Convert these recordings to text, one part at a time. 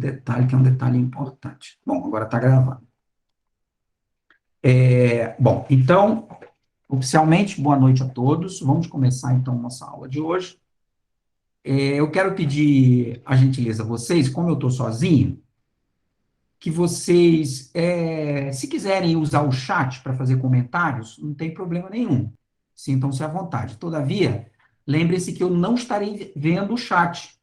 detalhe, que é um detalhe importante. Bom, agora está gravando. Bom, então, oficialmente, boa noite a todos. Vamos começar, então, nossa aula de hoje. Eu quero pedir a gentileza a vocês, como eu estou sozinho, que vocês, se quiserem usar o chat para fazer comentários, não tem problema nenhum. Sintam-se à vontade. Todavia, lembre-se que eu não estarei vendo o chat.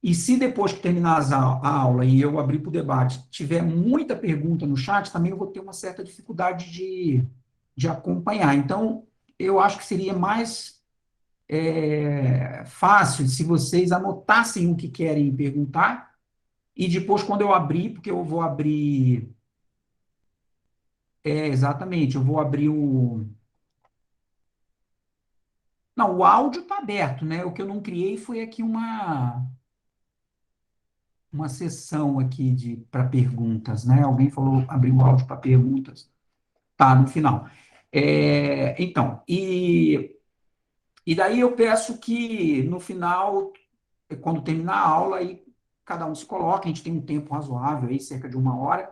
E se depois que terminar a aula e eu abrir para o debate, tiver muita pergunta no chat, também eu vou ter uma certa dificuldade de acompanhar. Então, eu acho que seria mais fácil se vocês anotassem o que querem perguntar e depois, quando eu abrir, porque eu vou abrir. Exatamente, eu vou abrir o. Não, o áudio está aberto, né? O que eu não criei foi aqui uma sessão aqui para perguntas, né? Alguém falou abrir o áudio para perguntas. Tá, no final. Então, e daí eu peço que no final, quando terminar a aula, aí cada um se coloca, a gente tem um tempo razoável aí, cerca de 1 hora,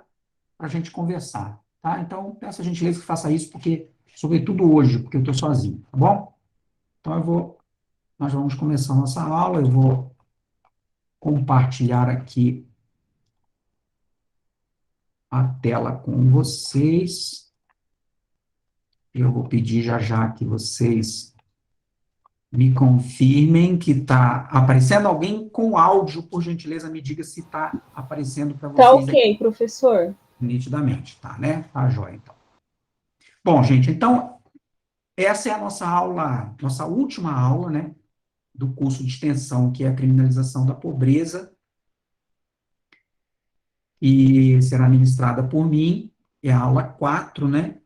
para a gente conversar, tá? Então, peço a gentileza que faça isso, porque, sobretudo hoje, porque eu estou sozinho, tá bom? Então, nós vamos começar a nossa aula, eu vou compartilhar aqui a tela com vocês. Eu vou pedir já já que vocês me confirmem que está aparecendo. Alguém com áudio, por gentileza, me diga se está aparecendo para Tá vocês aqui ok, professor. nitidamente, tá, né? Tá, joia, então. Bom, gente, então, essa é a nossa aula, nossa última aula, né, do curso de extensão, que é a criminalização da pobreza, e será ministrada por mim, é a aula 4, né,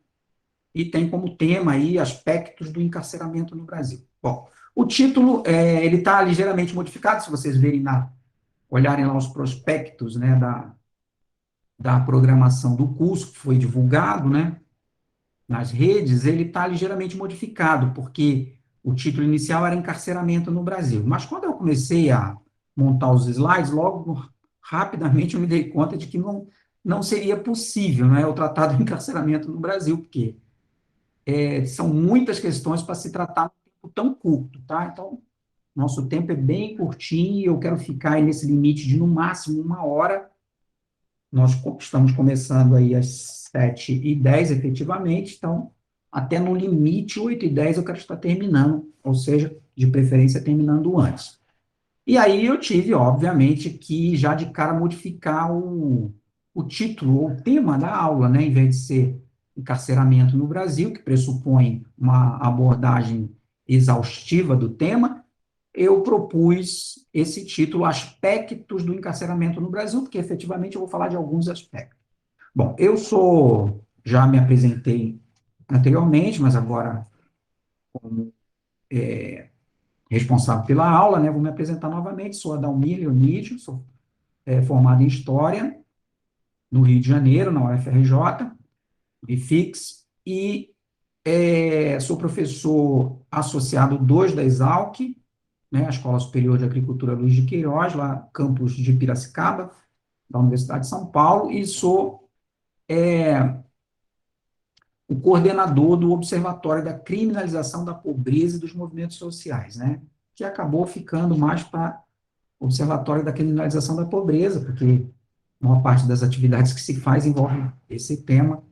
e tem como tema aí aspectos do encarceramento no Brasil. Bom, o título, ele está ligeiramente modificado, se vocês verem olharem lá os prospectos, né, da programação do curso, que foi divulgado, né, nas redes, ele está ligeiramente modificado, porque o título inicial era Encarceramento no Brasil. Mas quando eu comecei a montar os slides, logo, rapidamente, eu me dei conta de que não seria possível, né, eu tratar do encarceramento no Brasil, porque são muitas questões para se tratar num tempo tão curto, tá? Então, nosso tempo é bem curtinho e eu quero ficar aí nesse limite de, no máximo, 1 hora. Nós estamos começando aí às 7h10, efetivamente, então, até no limite, 8h10, eu quero estar terminando, ou seja, de preferência, terminando antes. E aí eu tive, obviamente, que já de cara modificar o título, ou o tema da aula, né, em vez de ser encarceramento no Brasil, que pressupõe uma abordagem exaustiva do tema, eu propus esse título, Aspectos do Encarceramento no Brasil, porque efetivamente eu vou falar de alguns aspectos. Bom, já me apresentei anteriormente, mas agora como responsável pela aula, né, vou me apresentar novamente, sou Adalmir Leonídio, sou formado em História, no Rio de Janeiro, na UFRJ, IFIX, e sou professor associado 2 da Exalc, né, a Escola Superior de Agricultura Luiz de Queiroz, lá campus de Piracicaba, da Universidade de São Paulo, e sou o coordenador do Observatório da Criminalização da Pobreza e dos Movimentos Sociais, né, que acabou ficando mais para o Observatório da Criminalização da Pobreza, porque a maior parte das atividades que se faz envolve esse tema,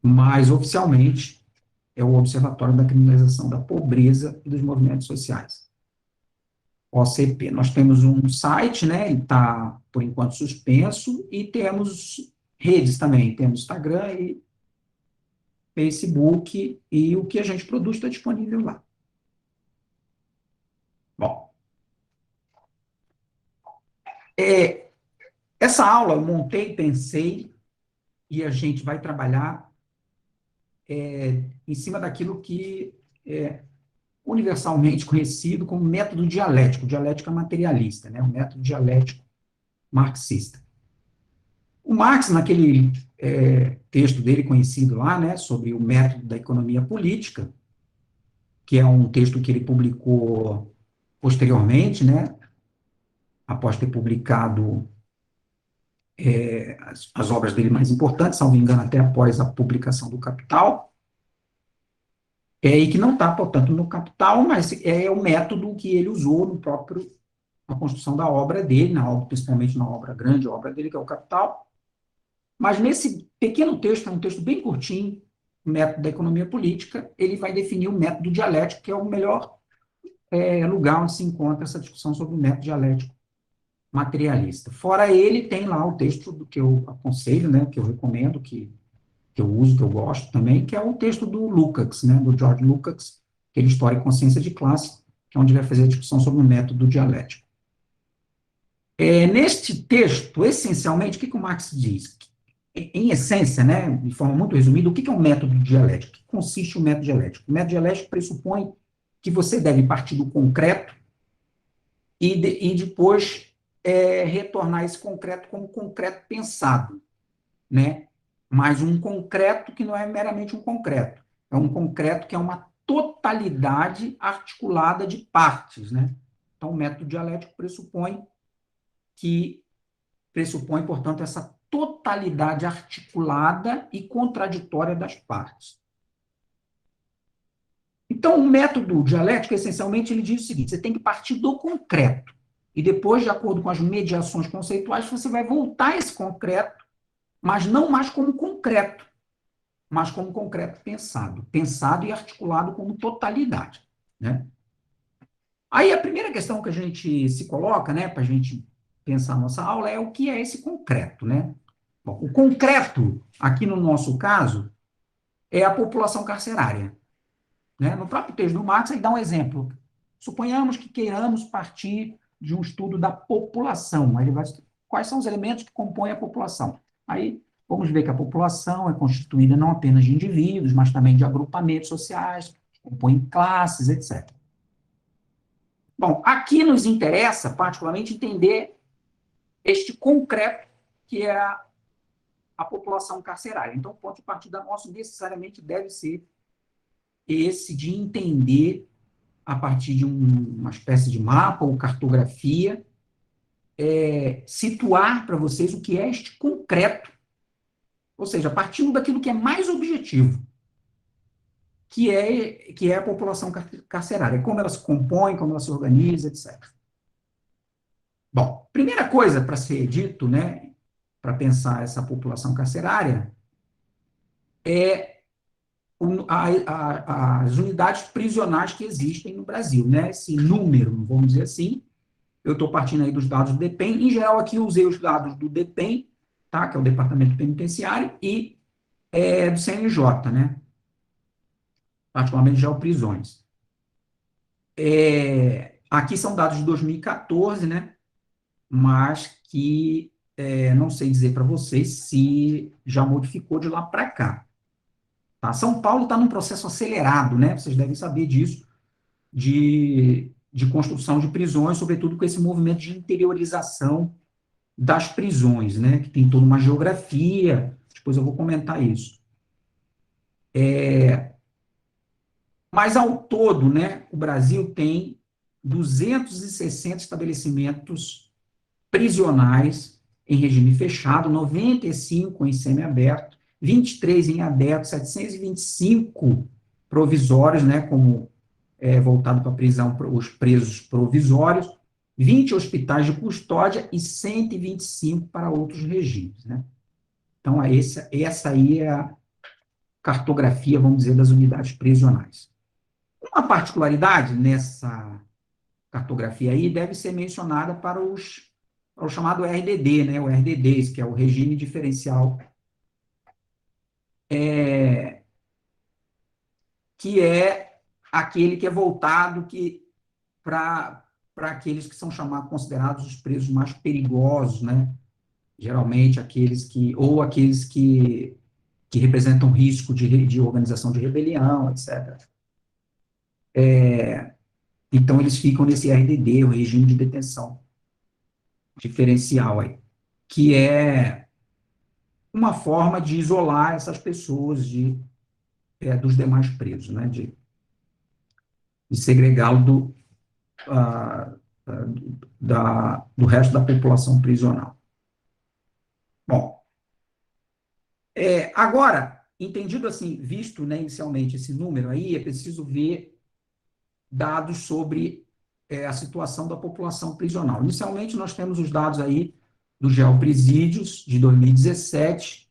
mas oficialmente é o Observatório da Criminalização da Pobreza e dos Movimentos Sociais. OCP. Nós temos um site, né, ele está, por enquanto, suspenso, e temos redes também, temos Instagram e Facebook, e o que a gente produz está disponível lá. Bom, essa aula eu montei, pensei, e a gente vai trabalhar em cima daquilo que é universalmente conhecido como método dialético, dialética materialista, né, o método dialético marxista. O Marx, naquele texto dele conhecido lá, né, sobre o método da economia política, que é um texto que ele publicou posteriormente, né, após ter publicado as obras dele mais importantes, salvo engano, até após a publicação do Capital, e que não está, portanto, no Capital, mas é o método que ele usou na construção da obra dele, principalmente na obra grande, a obra dele, que é o Capital. Mas nesse pequeno texto, é um texto bem curtinho, o método da economia política, ele vai definir o método dialético, que é o melhor lugar onde se encontra essa discussão sobre o método dialético materialista. Fora ele, tem lá o texto do que eu aconselho, né, que eu recomendo, que eu uso, que eu gosto também, que é o texto do Lukács, né, do George Lukács, aquele História e Consciência de Classe, que é onde vai fazer a discussão sobre o método dialético. Neste texto, essencialmente, o que o Marx diz? Em essência, né, de forma muito resumida, o que é um método dialético? O que consiste o método dialético? O método dialético pressupõe que você deve partir do concreto e depois retornar esse concreto como concreto pensado, né? Mas um concreto que não é meramente um concreto, é um concreto que é uma totalidade articulada de partes, né? Então, o método dialético pressupõe, portanto, essa totalidade articulada e contraditória das partes. Então, o método dialético, essencialmente, ele diz o seguinte: você tem que partir do concreto, e depois, de acordo com as mediações conceituais, você vai voltar a esse concreto, mas não mais como concreto, mas como concreto pensado e articulado como totalidade, né? Aí a primeira questão que a gente se coloca, né, para a gente pensar a nossa aula, é o que é esse concreto, né? Bom, o concreto, aqui no nosso caso, é a população carcerária, né? No próprio texto do Marx, ele dá um exemplo. Suponhamos que queiramos partir de um estudo da população. Aí ele vai quais são os elementos que compõem a população. Aí vamos ver que a população é constituída não apenas de indivíduos, mas também de agrupamentos sociais, compõem classes, etc. Bom, aqui nos interessa particularmente entender este concreto que é a população carcerária. Então, o ponto de partida nosso necessariamente deve ser esse de entender, a partir de uma espécie de mapa ou cartografia, situar para vocês o que é este concreto, ou seja, partindo daquilo que é mais objetivo, que é a população carcerária, como ela se compõe, como ela se organiza, etc. Bom, primeira coisa para ser dito, né, para pensar essa população carcerária, é as unidades prisionais que existem no Brasil, né, esse número, vamos dizer assim. Eu estou partindo aí dos dados do DEPEN. Em geral, aqui eu usei os dados do DEPEN, tá, que é o Departamento Penitenciário, e do CNJ, né, particularmente geoprisões. Aqui são dados de 2014, né, mas que não sei dizer para vocês se já modificou de lá para cá. Tá? São Paulo está num processo acelerado, né, vocês devem saber disso, de construção de prisões, sobretudo com esse movimento de interiorização das prisões, né, que tem toda uma geografia, depois eu vou comentar isso. Mas, ao todo, né, o Brasil tem 260 estabelecimentos prisionais em regime fechado, 95 em semiaberto, 23 em aberto, 725 provisórios, né, como voltado para a prisão, os presos provisórios, 20 hospitais de custódia e 125 para outros regimes, né? Então, essa aí é a cartografia, vamos dizer, das unidades prisionais. Uma particularidade nessa cartografia aí deve ser mencionada para o chamado RDD, né? O RDDs, que é o Regime Diferencial, que é aquele que é voltado para aqueles que são considerados os presos mais perigosos, né? Geralmente aqueles que representam risco de organização de rebelião, etc. Então, eles ficam nesse RDD, o regime de detenção diferencial aí, que é uma forma de isolar essas pessoas dos demais presos, né? De segregá-lo do resto da população prisional. Bom, agora, entendido assim, visto, né, inicialmente esse número aí, é preciso ver dados sobre a situação da população prisional. Inicialmente, nós temos os dados aí do Geopresídios, de 2017,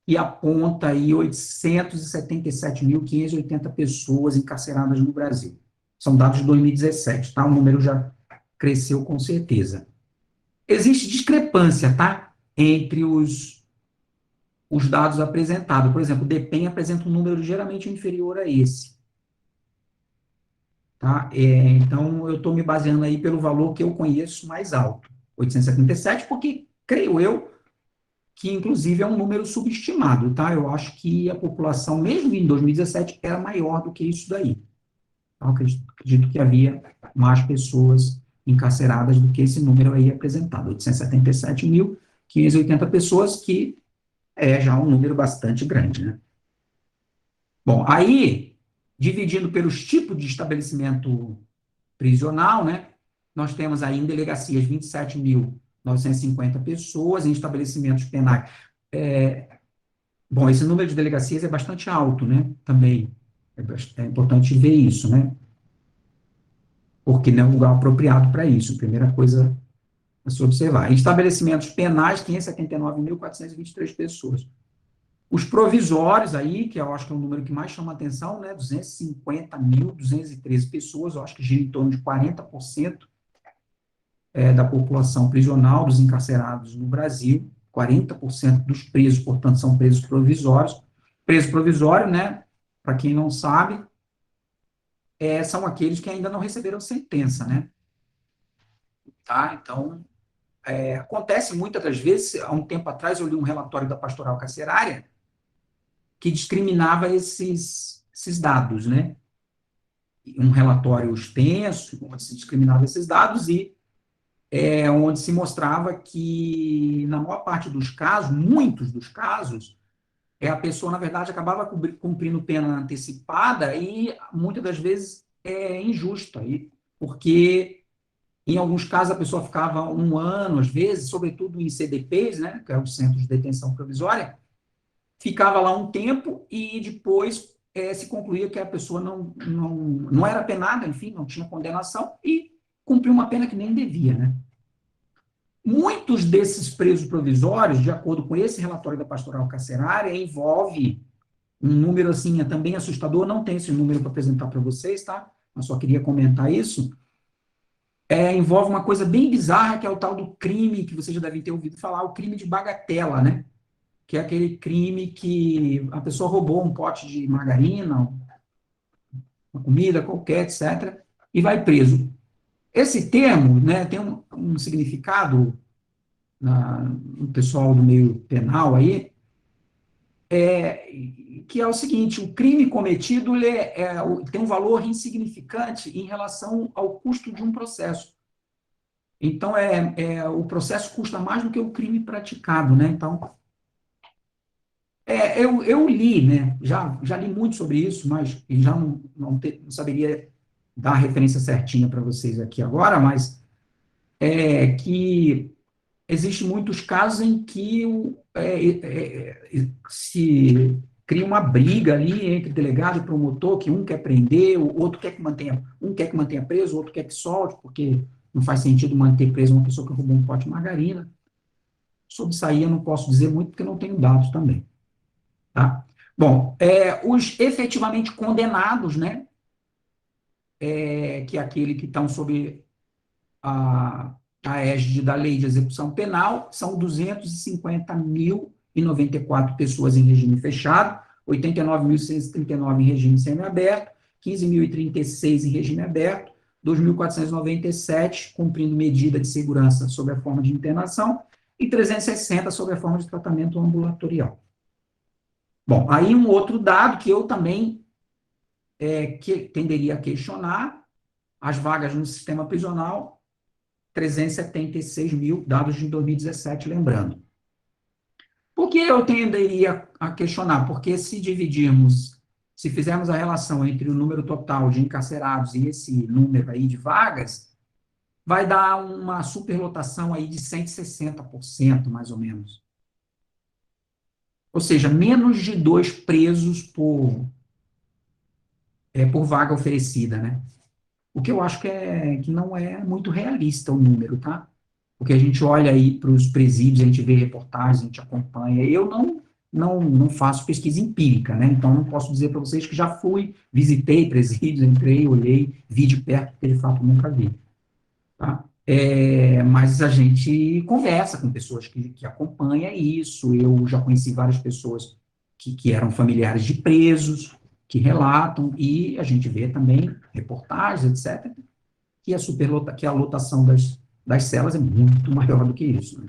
que aponta aí 877.580 pessoas encarceradas no Brasil. São dados de 2017, tá? O número já cresceu com certeza. Existe discrepância, tá? Entre os dados apresentados. Por exemplo, o DEPEN apresenta um número geralmente inferior a esse. Tá? Então, eu estou me baseando aí pelo valor que eu conheço mais alto, 877, porque creio eu que, inclusive, é um número subestimado, tá? Eu acho que a população, mesmo em 2017, era maior do que isso daí. Então, acredito que havia mais pessoas encarceradas do que esse número aí apresentado, 877.580 pessoas, que é já um número bastante grande, né? Bom, aí, dividindo pelos tipos de estabelecimento prisional, né? Nós temos aí em delegacias 27.950 pessoas, em estabelecimentos penais. Bom, esse número de delegacias é bastante alto, né? Também é importante ver isso, né? Porque não é um lugar apropriado para isso, primeira coisa a se observar. Em estabelecimentos penais, 579.423 pessoas. Os provisórios aí, que eu acho que é o número que mais chama a atenção, né? 250.213 pessoas, eu acho que gira em torno de 40% da população prisional, dos encarcerados no Brasil, 40% dos presos, portanto, são presos provisórios. Preso provisório, né, para quem não sabe, são aqueles que ainda não receberam sentença, né? Tá? Então, acontece muitas das vezes, há um tempo atrás eu li um relatório da Pastoral Carcerária que discriminava esses dados, né? Um relatório extenso, onde se discriminava esses dados e onde se mostrava que, na maior parte dos casos, muitos dos casos, a pessoa, na verdade, acabava cumprindo pena antecipada e, muitas das vezes, injusta, porque, em alguns casos, a pessoa ficava um ano, às vezes, sobretudo em CDPs, né, que é o Centro de Detenção Provisória, ficava lá um tempo e depois se concluía que a pessoa não era penada, enfim, não tinha condenação e cumpriu uma pena que nem devia, né? Muitos desses presos provisórios, de acordo com esse relatório da Pastoral Carcerária, envolve um número, assim, também assustador, não tem esse número para apresentar para vocês, tá? Mas só queria comentar isso. Envolve uma coisa bem bizarra, que é o tal do crime, que vocês já devem ter ouvido falar, o crime de bagatela, né? Que é aquele crime que a pessoa roubou um pote de margarina, uma comida qualquer, etc., e vai preso. Esse termo, né, tem um significado no pessoal do meio penal aí, que é o seguinte: o crime cometido tem um valor insignificante em relação ao custo de um processo. Então, o processo custa mais do que o crime praticado, né? Então, eu li, né? Já li muito sobre isso, mas já não saberia dar a referência certinha para vocês aqui agora, mas que existem muitos casos em que se cria uma briga ali entre delegado e promotor, que um quer prender, o outro quer que mantenha, um quer que mantenha preso, o outro quer que solte, porque não faz sentido manter preso uma pessoa que roubou um pote de margarina. Sobre isso aí eu não posso dizer muito, porque não tenho dados também. Tá? Bom, os efetivamente condenados, né, que é aquele que estão sob a égide da Lei de Execução Penal, são 250.094 pessoas em regime fechado, 89.639 em regime semiaberto, 15.036 em regime aberto, 2.497 cumprindo medida de segurança sob a forma de internação e 360 sob a forma de tratamento ambulatorial. Bom, aí um outro dado que eu também tenderia a questionar: as vagas no sistema prisional, 376 mil, dados de 2017, lembrando. Por que eu tenderia a questionar? Porque se fizermos a relação entre o número total de encarcerados e esse número aí de vagas, vai dar uma superlotação aí de 160%, mais ou menos. Ou seja, menos de 2 presos por vaga oferecida, né? O que eu acho que não é muito realista o número, tá? Porque a gente olha aí para os presídios, a gente vê reportagens, a gente acompanha. Eu não faço pesquisa empírica, né? Então, não posso dizer para vocês que já fui, visitei presídios, entrei, olhei, vi de perto, porque de fato nunca vi. Tá? Mas a gente conversa com pessoas que acompanham isso. Eu já conheci várias pessoas que eram familiares de presos, que relatam, e a gente vê também reportagens, etc., que a lotação das celas é muito maior do que isso. Né?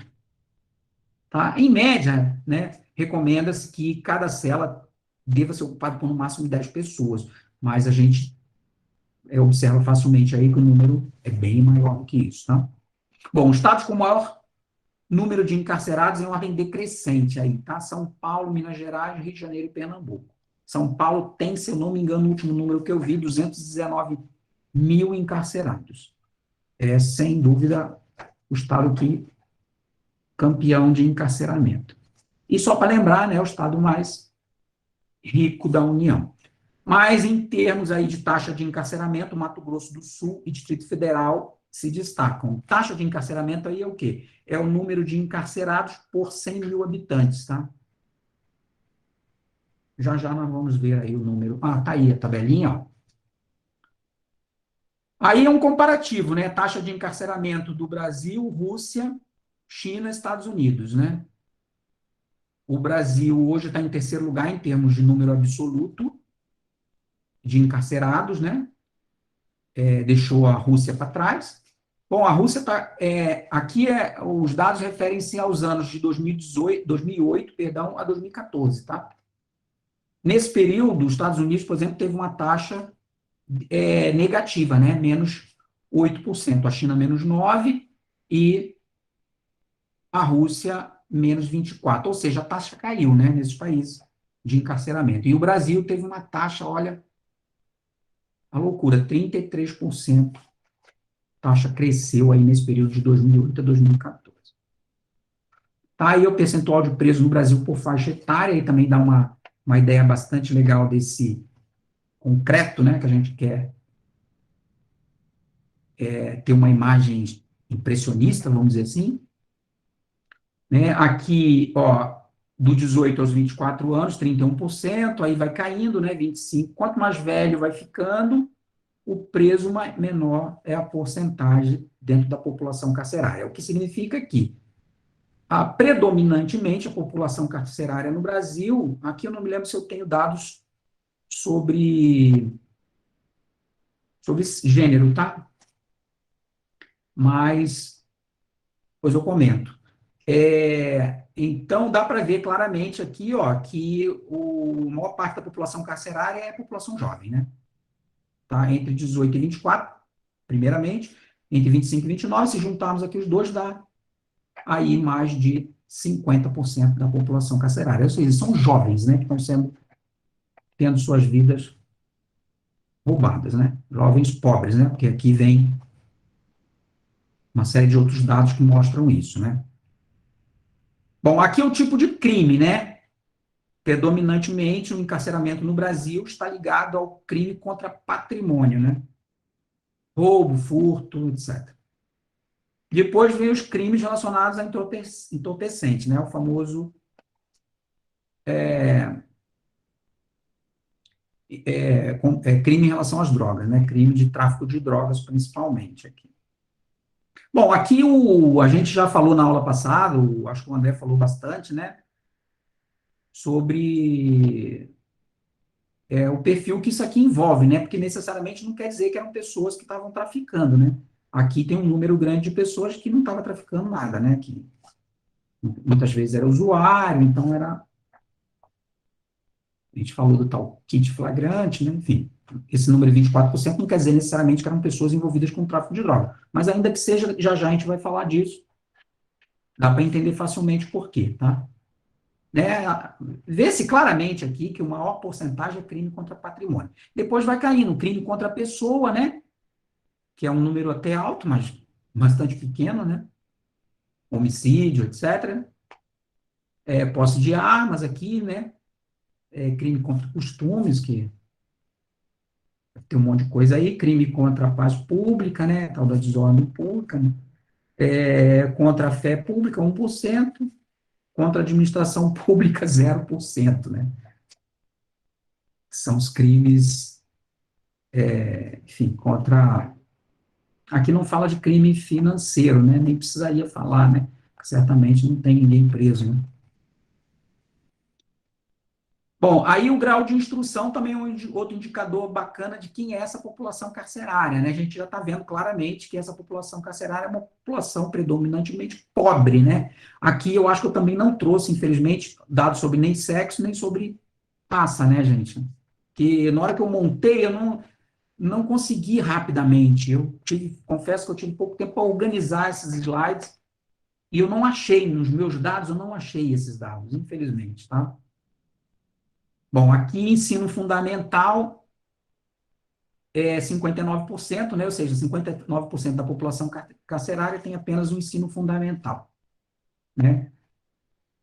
Tá? Em média, né, recomenda-se que cada cela deva ser ocupada por no máximo 10 pessoas, mas a gente observa facilmente aí que o número é bem maior do que isso. Tá? Bom, estados com maior número de encarcerados em ordem decrescente aí, tá? São Paulo, Minas Gerais, Rio de Janeiro e Pernambuco. São Paulo tem, se eu não me engano, o último número que eu vi, 219 mil encarcerados. É, sem dúvida, o estado que campeão de encarceramento. E só para lembrar, né, o estado mais rico da União. Mas em termos aí de taxa de encarceramento, Mato Grosso do Sul e Distrito Federal se destacam. Taxa de encarceramento aí é o quê? É o número de encarcerados por 100 mil habitantes, tá? Já já nós vamos ver aí o número. Ah, tá aí a tabelinha, ó. Aí é um comparativo, né? Taxa de encarceramento do Brasil, Rússia, China, Estados Unidos, né? O Brasil hoje está em terceiro lugar em termos de número absoluto de encarcerados, né? Deixou a Rússia para trás. Bom, a Rússia está. Aqui os dados referem-se aos anos de 2008, perdão, a 2014, tá? Nesse período, os Estados Unidos, por exemplo, teve uma taxa negativa, né? Menos 8%. A China, menos 9%, e a Rússia, menos 24%. Ou seja, a taxa caiu, né? Nesses países de encarceramento. E o Brasil teve uma taxa, olha, a loucura, 33%. A taxa cresceu aí nesse período de 2008 a 2014. Tá aí o percentual de presos no Brasil por faixa etária, e também dá uma ideia bastante legal desse concreto, né, que a gente quer ter uma imagem impressionista, vamos dizer assim. Né? Aqui, ó, do 18 aos 24 anos, 31%, aí vai caindo, né, 25%. Quanto mais velho vai ficando, o preso menor é a porcentagem dentro da população carcerária. O que significa que, predominantemente, a população carcerária no Brasil, aqui eu não me lembro se eu tenho dados sobre gênero, tá? Mas, pois eu comento. Então, dá para ver claramente aqui, ó, que a maior parte da população carcerária é a população jovem, né? Tá? Entre 18 e 24, primeiramente, entre 25 e 29, se juntarmos aqui os dois, dá aí mais de 50% da população carcerária. Ou seja, são jovens, né, que estão tendo suas vidas roubadas, né? Jovens pobres, né? Porque aqui vem uma série de outros dados que mostram isso, né? Bom, aqui é o tipo de crime, né? Predominantemente, o encarceramento no Brasil está ligado ao crime contra patrimônio, né? Roubo, furto, etc. Depois vem os crimes relacionados a entorpecente, né? O famoso crime em relação às drogas, né? Crime de tráfico de drogas, principalmente aqui. Bom, aqui a gente já falou na aula passada, acho que o André falou bastante, né? Sobre o perfil que isso aqui envolve, né? Porque necessariamente não quer dizer que eram pessoas que estavam traficando, né? Aqui tem um número grande de pessoas que não estavam traficando nada, né? Que muitas vezes era usuário, então era. A gente falou do tal kit flagrante, né? Enfim. Esse número de 24% não quer dizer necessariamente que eram pessoas envolvidas com tráfico de droga. Mas ainda que seja, já já a gente vai falar disso. Dá para entender facilmente por quê, tá? Né? Vê-se claramente aqui que o maior porcentagem é crime contra patrimônio. Depois vai caindo, crime contra a pessoa, né? Que é um número até alto, mas bastante pequeno, né? Homicídio, etc. posse de armas aqui, né? Crime contra costumes, que tem um monte de coisa aí, crime contra a paz pública, né? Tal da desordem pública, né? Contra a fé pública, 1%, contra a administração pública, 0%, né? São os crimes, enfim, contra... Aqui não fala de crime financeiro, né? Nem precisaria falar, né? Certamente não tem ninguém preso, né? Bom, aí o grau de instrução também é outro indicador bacana de quem é essa população carcerária, né? A gente já está vendo claramente que essa população carcerária é uma população predominantemente pobre, né? Aqui eu acho que eu também não trouxe, infelizmente, dados sobre nem sexo, nem sobre raça, né, gente? Que na hora que eu montei, eu não consegui rapidamente. Confesso que eu tive pouco tempo para organizar esses slides e eu não achei, nos meus dados, eu não achei esses dados, infelizmente, tá? Bom, aqui ensino fundamental é 59%, né? Ou seja, 59% da população carcerária tem apenas o ensino fundamental, né?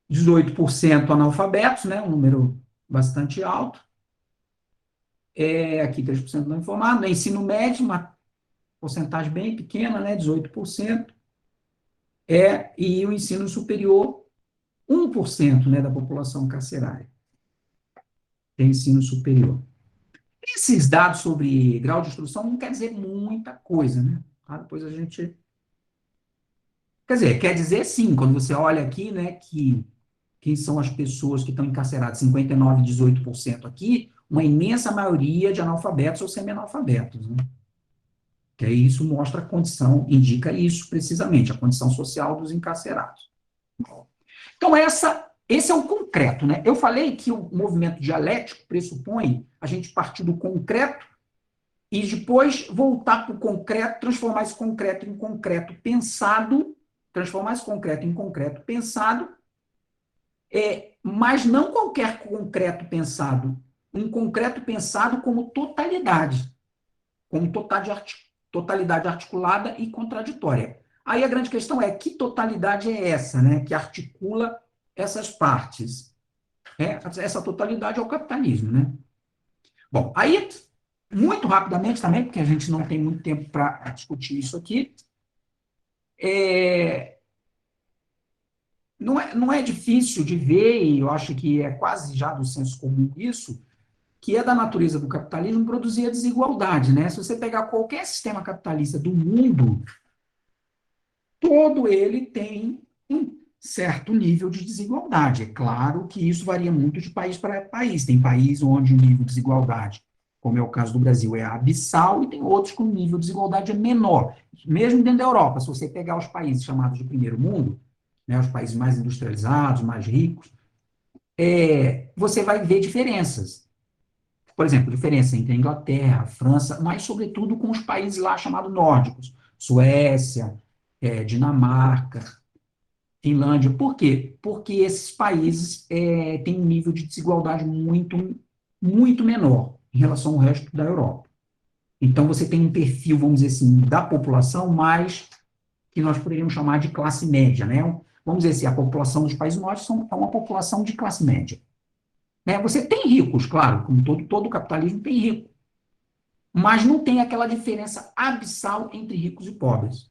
18% analfabetos, né? Um número bastante alto. Aqui 3% não informado. Ensino médio, uma porcentagem bem pequena, né? 18%. E o ensino superior, 1%, né, da população carcerária tem ensino superior. Esses dados sobre grau de instrução não quer dizer muita coisa, né? Tá? Depois a gente... Quer dizer, quer dizer sim, quando você olha aqui, né, que quem são as pessoas que estão encarceradas, 59%, 18% aqui, uma imensa maioria de analfabetos ou semi-analfabetos, né? Que aí isso mostra a condição, indica isso precisamente, a condição social dos encarcerados. Então, esse é o concreto, né? Eu falei que o movimento dialético pressupõe a gente partir do concreto e depois voltar para o concreto, transformar esse concreto em concreto pensado, transformar esse concreto em concreto pensado, mas não qualquer concreto pensado, um concreto pensado como totalidade, como totalidade articulada e contraditória. Aí a grande questão é, que totalidade é essa, né, que articula essas partes? Essa totalidade é o capitalismo, né? Bom, aí, muito rapidamente também, porque a gente não tem muito tempo para discutir isso aqui, não é difícil de ver, e eu acho que é quase já do senso comum isso, que é da natureza do capitalismo produzir a desigualdade, né? Se você pegar qualquer sistema capitalista do mundo, todo ele tem um certo nível de desigualdade. É claro que isso varia muito de país para país. Tem país onde o nível de desigualdade, como é o caso do Brasil, é abissal, e tem outros com o nível de desigualdade é menor. Mesmo dentro da Europa, se você pegar os países chamados de primeiro mundo, né, os países mais industrializados, mais ricos, você vai ver diferenças. Por exemplo, diferença entre a Inglaterra, a França, mas sobretudo com os países lá chamados nórdicos, Suécia, Dinamarca, Finlândia. Por quê? Porque esses países têm um nível de desigualdade muito, muito menor em relação ao resto da Europa. Então, você tem um perfil, vamos dizer assim, da população mais que nós poderíamos chamar de classe média, né? Vamos dizer assim, a população dos países nórdicos é uma população de classe média. Né? Você tem ricos, claro, como todo capitalismo tem rico, mas não tem aquela diferença abissal entre ricos e pobres.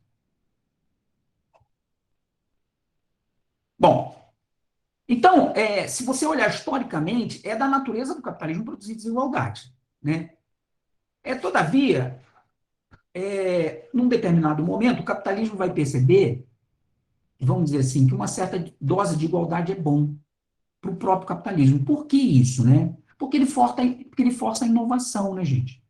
Bom, então, se você olhar historicamente, é da natureza do capitalismo produzir desigualdade. Né? Todavia, num determinado momento, o capitalismo vai perceber, vamos dizer assim, que uma certa dose de igualdade é bom para o próprio capitalismo. Por que isso? Né? Porque ele força a inovação, né, gente?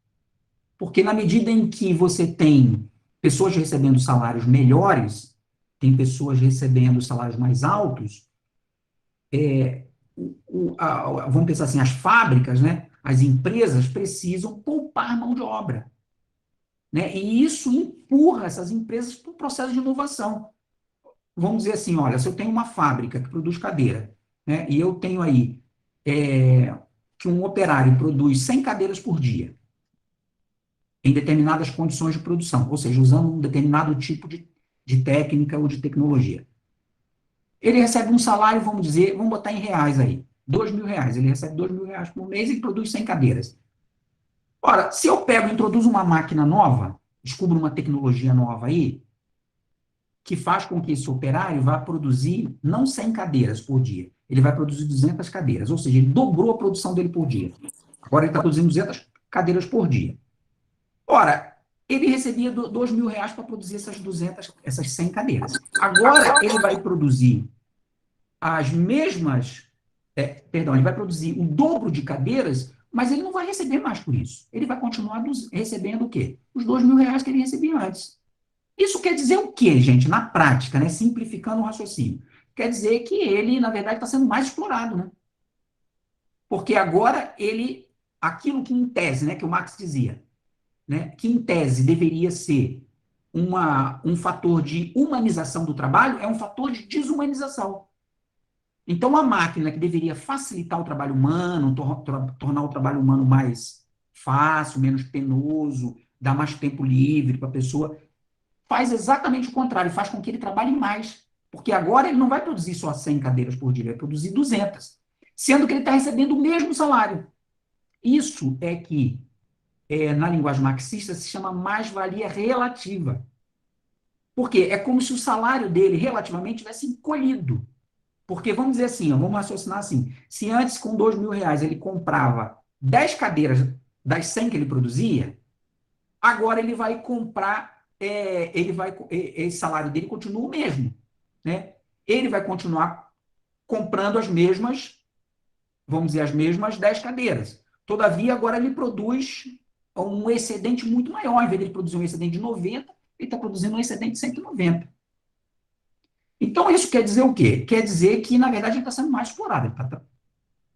Porque na medida em que você tem pessoas recebendo salários melhores, tem pessoas recebendo salários mais altos, vamos pensar assim, as fábricas, né, as empresas precisam poupar mão de obra. Né, e isso empurra essas empresas para o processo de inovação. Vamos dizer assim, olha, se eu tenho uma fábrica que produz cadeira, né, e eu tenho aí que um operário produz 100 cadeiras por dia, em determinadas condições de produção, ou seja, usando um determinado tipo de técnica ou de tecnologia. Ele recebe um salário, vamos dizer, vamos botar em reais aí, R$ 2.000. Ele recebe R$ 2.000 por mês e produz 100 cadeiras. Ora, se eu pego e introduzo uma máquina nova, descubro uma tecnologia nova aí, que faz com que esse operário vá produzir não 100 cadeiras por dia, ele vai produzir 200 cadeiras, ou seja, ele dobrou a produção dele por dia. Agora ele está produzindo 200 cadeiras por dia. Ora, ele recebia R$ 2.000 para produzir essas 100 cadeiras. Agora ele vai produzir as mesmas, ele vai produzir o dobro de cadeiras, mas ele não vai receber mais por isso. Ele vai continuar recebendo o quê? Os R$ 2.000 que ele recebia antes. Isso quer dizer o quê, gente? Na prática, né? Simplificando o raciocínio. Quer dizer que ele, na verdade, está sendo mais explorado, né? Porque agora aquilo que em tese, né, que o Marx dizia, né, que em tese deveria ser um fator de humanização do trabalho, é um fator de desumanização. Então, a máquina que deveria facilitar o trabalho humano, tornar o trabalho humano mais fácil, menos penoso, dar mais tempo livre para a pessoa, faz exatamente o contrário, faz com que ele trabalhe mais. Porque agora ele não vai produzir só 100 cadeiras por dia, ele vai produzir 200, sendo que ele está recebendo o mesmo salário. Isso é que, na linguagem marxista, se chama mais-valia relativa. Por quê? É como se o salário dele, relativamente, tivesse encolhido. Porque, vamos dizer assim, vamos raciocinar assim, se antes, com R$ 2.000, ele comprava 10 cadeiras das 100 que ele produzia, agora ele vai comprar, esse salário dele continua o mesmo, né? Ele vai continuar comprando as mesmas, vamos dizer, as mesmas 10 cadeiras. Todavia, agora ele produz um excedente muito maior. Em vez de ele produzir um excedente de 90, ele está produzindo um excedente de 190. Então, isso quer dizer o quê? Quer dizer que, na verdade, ele está sendo mais explorado,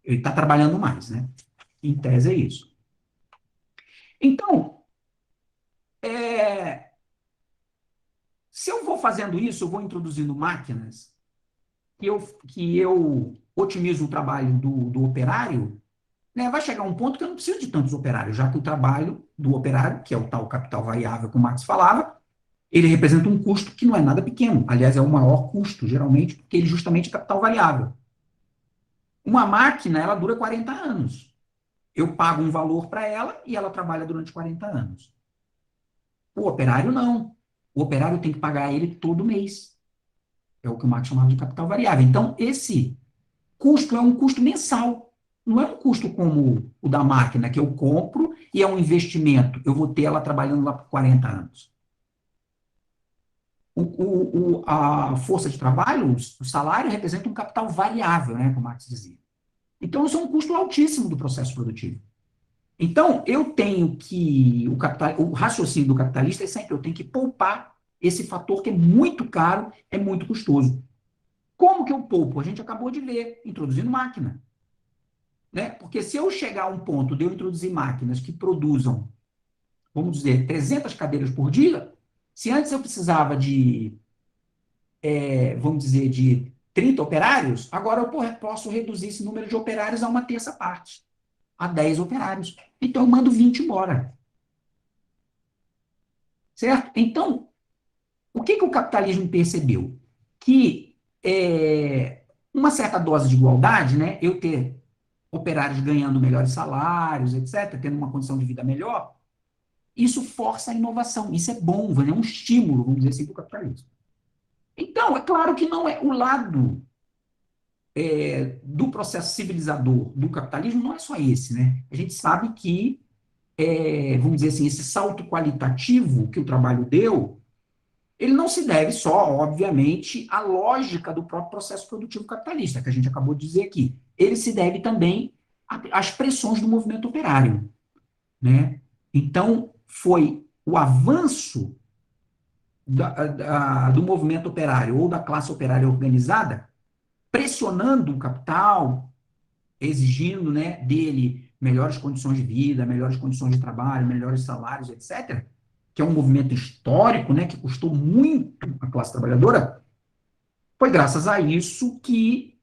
ele tá trabalhando mais, né? Em tese é isso. Então, se eu vou fazendo isso, eu vou introduzindo máquinas que eu otimizo o trabalho do operário, né? Vai chegar um ponto que eu não preciso de tantos operários, já que o trabalho do operário, que é o tal capital variável que o Marx falava, ele representa um custo que não é nada pequeno. Aliás, é o maior custo, geralmente, porque ele justamente é capital variável. Uma máquina, ela dura 40 anos. Eu pago um valor para ela e ela trabalha durante 40 anos. O operário, não. O operário tem que pagar ele todo mês. É o que o Marx chamava de capital variável. Então, esse custo é um custo mensal. Não é um custo como o da máquina, que eu compro e é um investimento. Eu vou ter ela trabalhando lá por 40 anos. A força de trabalho, o salário, representa um capital variável, né, como Marx dizia. Então, isso é um custo altíssimo do processo produtivo. Então, eu tenho que, o raciocínio do capitalista é sempre, eu tenho que poupar esse fator que é muito caro, é muito custoso. Como que eu poupo? A gente acabou de ver, introduzindo máquina. Né? Porque se eu chegar a um ponto de eu introduzir máquinas que produzam, vamos dizer, 300 cadeiras por dia, se antes eu precisava vamos dizer, de 30 operários, agora eu posso reduzir esse número de operários a uma terça parte, a 10 operários. Então, eu mando 20 embora. Certo? Então, o que o capitalismo percebeu? Que uma certa dose de igualdade, né, eu ter operários ganhando melhores salários, etc., tendo uma condição de vida melhor, isso força a inovação. Isso é bom, é um estímulo, vamos dizer assim, para o capitalismo. Então, é claro que não é o lado do processo civilizador do capitalismo, não é só esse, né? A gente sabe que, vamos dizer assim, esse salto qualitativo que o trabalho deu, ele não se deve só, obviamente, à lógica do próprio processo produtivo capitalista, que a gente acabou de dizer aqui. Ele se deve também às pressões do movimento operário, né? Então, foi o avanço do movimento operário ou da classe operária organizada pressionando o capital, exigindo, né, dele melhores condições de vida, melhores condições de trabalho, melhores salários, etc., que é um movimento histórico, né, que custou muito à classe trabalhadora, foi graças a isso que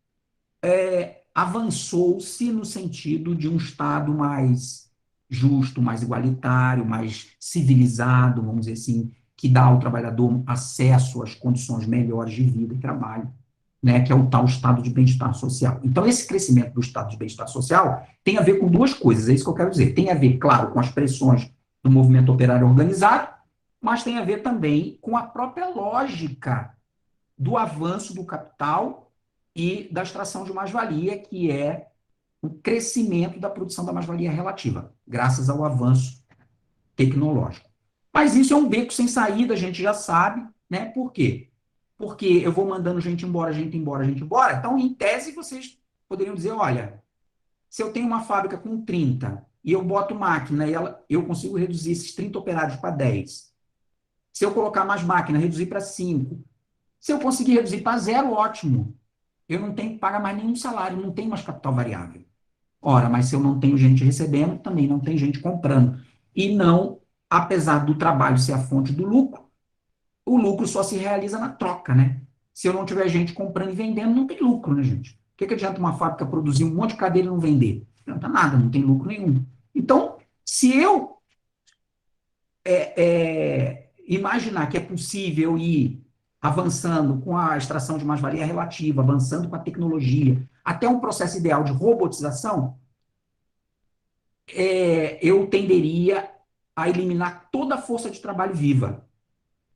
avançou-se no sentido de um Estado mais justo, mais igualitário, mais civilizado, vamos dizer assim, que dá ao trabalhador acesso às condições melhores de vida e trabalho. né, que é o tal estado de bem-estar social. Então, esse crescimento do estado de bem-estar social tem a ver com duas coisas, é isso que eu quero dizer. Tem a ver, claro, com as pressões do movimento operário organizado, mas tem a ver também com a própria lógica do avanço do capital e da extração de mais-valia, que é o crescimento da produção da mais-valia relativa, graças ao avanço tecnológico. Mas isso é um beco sem saída, a gente já sabe, né? Por quê? Porque eu vou mandando gente embora, gente embora, gente embora. Então, em tese, vocês poderiam dizer, olha, se eu tenho uma fábrica com 30 e eu boto máquina e eu consigo reduzir esses 30 operários para 10. Se eu colocar mais máquina, reduzir para 5. Se eu conseguir reduzir para 0, ótimo. Eu não tenho que pagar mais nenhum salário, não tenho mais capital variável. Ora, mas se eu não tenho gente recebendo, também não tem gente comprando. E não, apesar do trabalho ser a fonte do lucro, o lucro só se realiza na troca, né? Se eu não tiver gente comprando e vendendo, não tem lucro, né, gente? O que adianta uma fábrica produzir um monte de cadeira e não vender? Não adianta nada, não tem lucro nenhum. Então, se eu imaginar que é possível ir avançando com a extração de mais-valia relativa, avançando com a tecnologia, até um processo ideal de robotização, eu tenderia a eliminar toda a força de trabalho viva.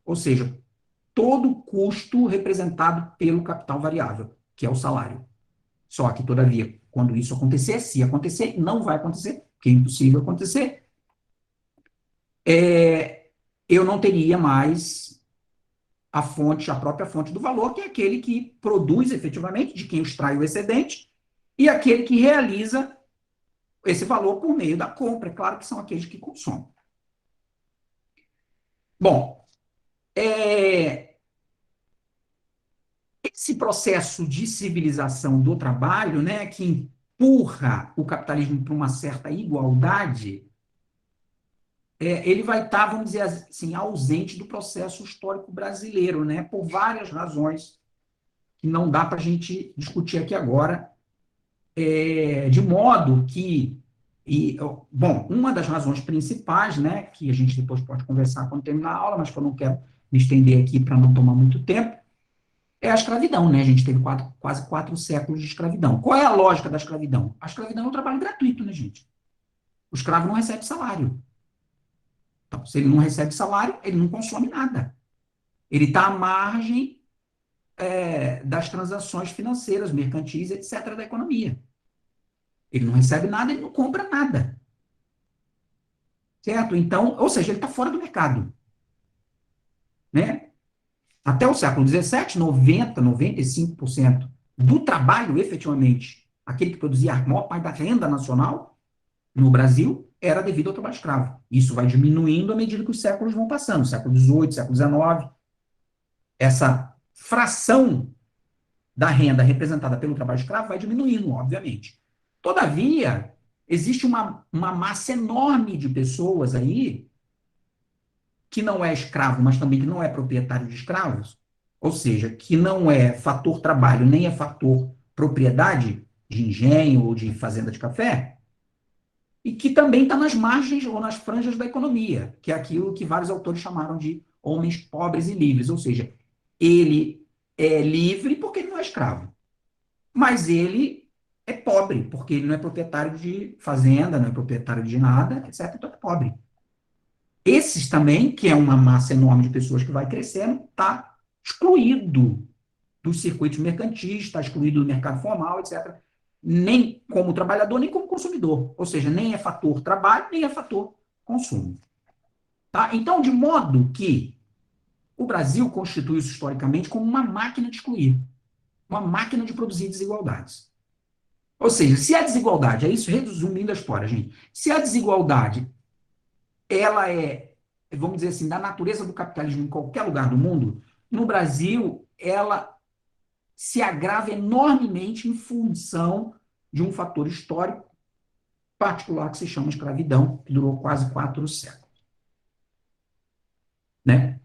Ou seja, todo o custo representado pelo capital variável, que é o salário. Só que, todavia, quando isso acontecer, se acontecer, não vai acontecer, porque é impossível acontecer, eu não teria mais a própria fonte do valor, que é aquele que produz efetivamente, de quem extrai o excedente, e aquele que realiza esse valor por meio da compra. É claro que são aqueles que consomem. Bom, esse processo de civilização do trabalho, né, que empurra o capitalismo para uma certa igualdade, ele vai estar, vamos dizer assim, ausente do processo histórico brasileiro, né, por várias razões que não dá para a gente discutir aqui agora, de modo que, bom, uma das razões principais, né, que a gente depois pode conversar quando terminar a aula, mas que eu não quero me estender aqui para não tomar muito tempo, é a escravidão, né? A gente teve quase 4 séculos de escravidão. Qual é a lógica da escravidão? A escravidão é um trabalho gratuito, né, gente? O escravo não recebe salário. Então, se ele não recebe salário, ele não consome nada. Ele está à margem das transações financeiras, mercantis, etc., da economia. Ele não recebe nada, ele não compra nada. Certo? Então, ou seja, ele está fora do mercado. Né? Até o século XVII, 95% do trabalho, efetivamente, aquele que produzia a maior parte da renda nacional no Brasil, era devido ao trabalho escravo. Isso vai diminuindo à medida que os séculos vão passando. Século XVIII, século XIX, essa fração da renda representada pelo trabalho escravo vai diminuindo, obviamente. Todavia, existe uma massa enorme de pessoas aí que não é escravo, mas também que não é proprietário de escravos, ou seja, que não é fator trabalho, nem é fator propriedade de engenho ou de fazenda de café, e que também está nas margens ou nas franjas da economia, que é aquilo que vários autores chamaram de homens pobres e livres, ou seja, ele é livre porque ele não é escravo, mas ele é pobre porque ele não é proprietário de fazenda, não é proprietário de nada, etc. Então é pobre. Esses também, que é uma massa enorme de pessoas que vai crescendo, está excluído dos circuitos mercantis, está excluído do mercado formal, etc. Nem como trabalhador, nem como consumidor. Ou seja, nem é fator trabalho, nem é fator consumo. Tá? Então, de modo que o Brasil constitui-se historicamente como uma máquina de excluir, uma máquina de produzir desigualdades. Ou seja, se a desigualdade, é isso resumindo a história, gente, se a desigualdade ela vamos dizer assim, da natureza do capitalismo em qualquer lugar do mundo, no Brasil, ela se agrava enormemente em função de um fator histórico particular que se chama escravidão, que durou quase 4 séculos. Né?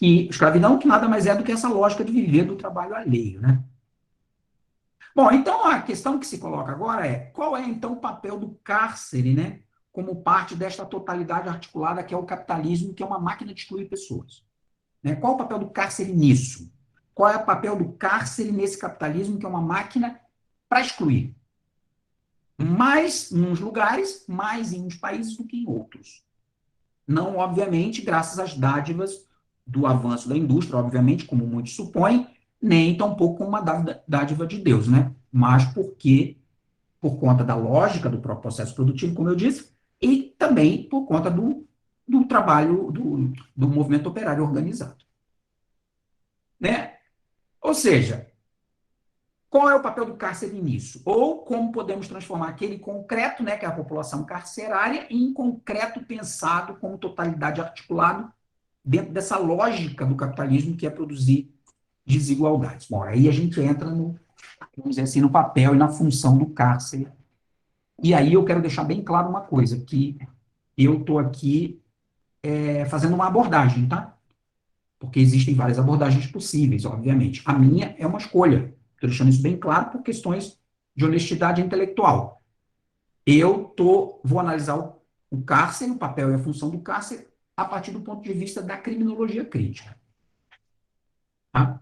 E escravidão que nada mais é do que essa lógica de viver do trabalho alheio. Né? Bom, então a questão que se coloca agora é qual é então o papel do cárcere, né, como parte desta totalidade articulada que é o capitalismo, que é uma máquina de excluir pessoas. Né? Qual o papel do cárcere nisso? qual é o papel do cárcere nesse capitalismo, que é uma máquina para excluir. Mais em uns lugares, mais em uns países do que em outros. Não, obviamente, graças às dádivas do avanço da indústria, obviamente, como muitos supõem, nem tampouco como uma dádiva de Deus, né? Mas porque, por conta da lógica do próprio processo produtivo, como eu disse, e também por conta do trabalho do movimento operário organizado. Né? Ou seja, qual é o papel do cárcere nisso? Ou como podemos transformar aquele concreto, né, que é a população carcerária, em concreto pensado como totalidade articulado dentro dessa lógica do capitalismo, que é produzir desigualdades. Bom, aí a gente entra no, vamos dizer assim, no papel e na função do cárcere. E aí eu quero deixar bem claro uma coisa, que eu estou aqui fazendo uma abordagem, tá? Porque existem várias abordagens possíveis, obviamente. A minha é uma escolha. Estou deixando isso bem claro por questões de honestidade intelectual. Vou analisar o cárcere, o papel e a função do cárcere, a partir do ponto de vista da criminologia crítica. Tá?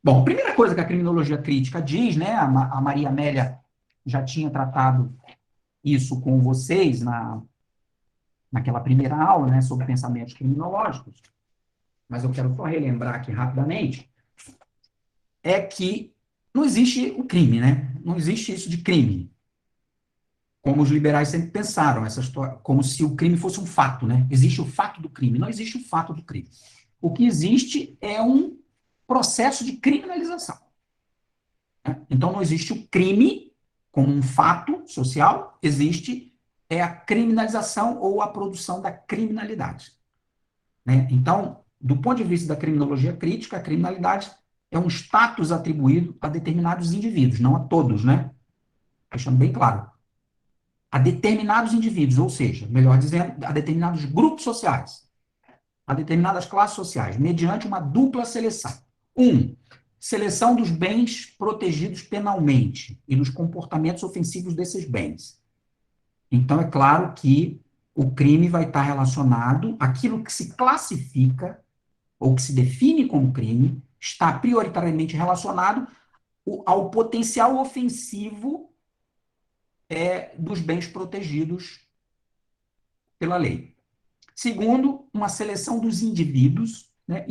Bom, a primeira coisa que a criminologia crítica diz, né, a Maria Amélia já tinha tratado isso com vocês naquela primeira aula, né, sobre pensamentos criminológicos, mas eu quero só relembrar aqui rapidamente, é que não existe o crime, né? Não existe isso de crime. Como os liberais sempre pensaram, essa história, como se o crime fosse um fato, né? Existe o fato do crime. Não existe o fato do crime. O que existe é um processo de criminalização. Né? Então, não existe o crime como um fato social, existe a criminalização ou a produção da criminalidade. Né? Então, do ponto de vista da criminologia crítica, a criminalidade é um status atribuído a determinados indivíduos, não a todos, né? Deixando bem claro. A determinados indivíduos, ou seja, melhor dizendo, a determinados grupos sociais, a determinadas classes sociais, mediante uma dupla seleção. Seleção dos bens protegidos penalmente e dos comportamentos ofensivos desses bens. Então, é claro que o crime vai estar relacionado àquilo que se classifica ou que se define como crime, está prioritariamente relacionado ao potencial ofensivo dos bens protegidos pela lei. Segundo, uma seleção dos indivíduos, né,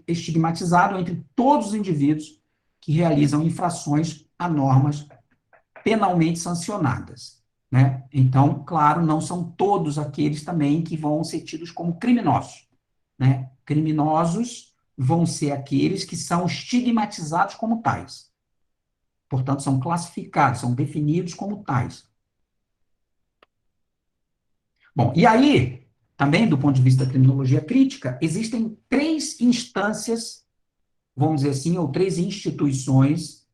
estigmatizado entre todos os indivíduos que realizam infrações a normas penalmente sancionadas. Né? Então, claro, não são todos aqueles também que vão ser tidos como criminosos. Né? Criminosos vão ser aqueles que são estigmatizados como tais. Portanto, são classificados, são definidos como tais. Bom, e aí, também do ponto de vista da criminologia crítica, existem três instâncias, vamos dizer assim, ou três instituições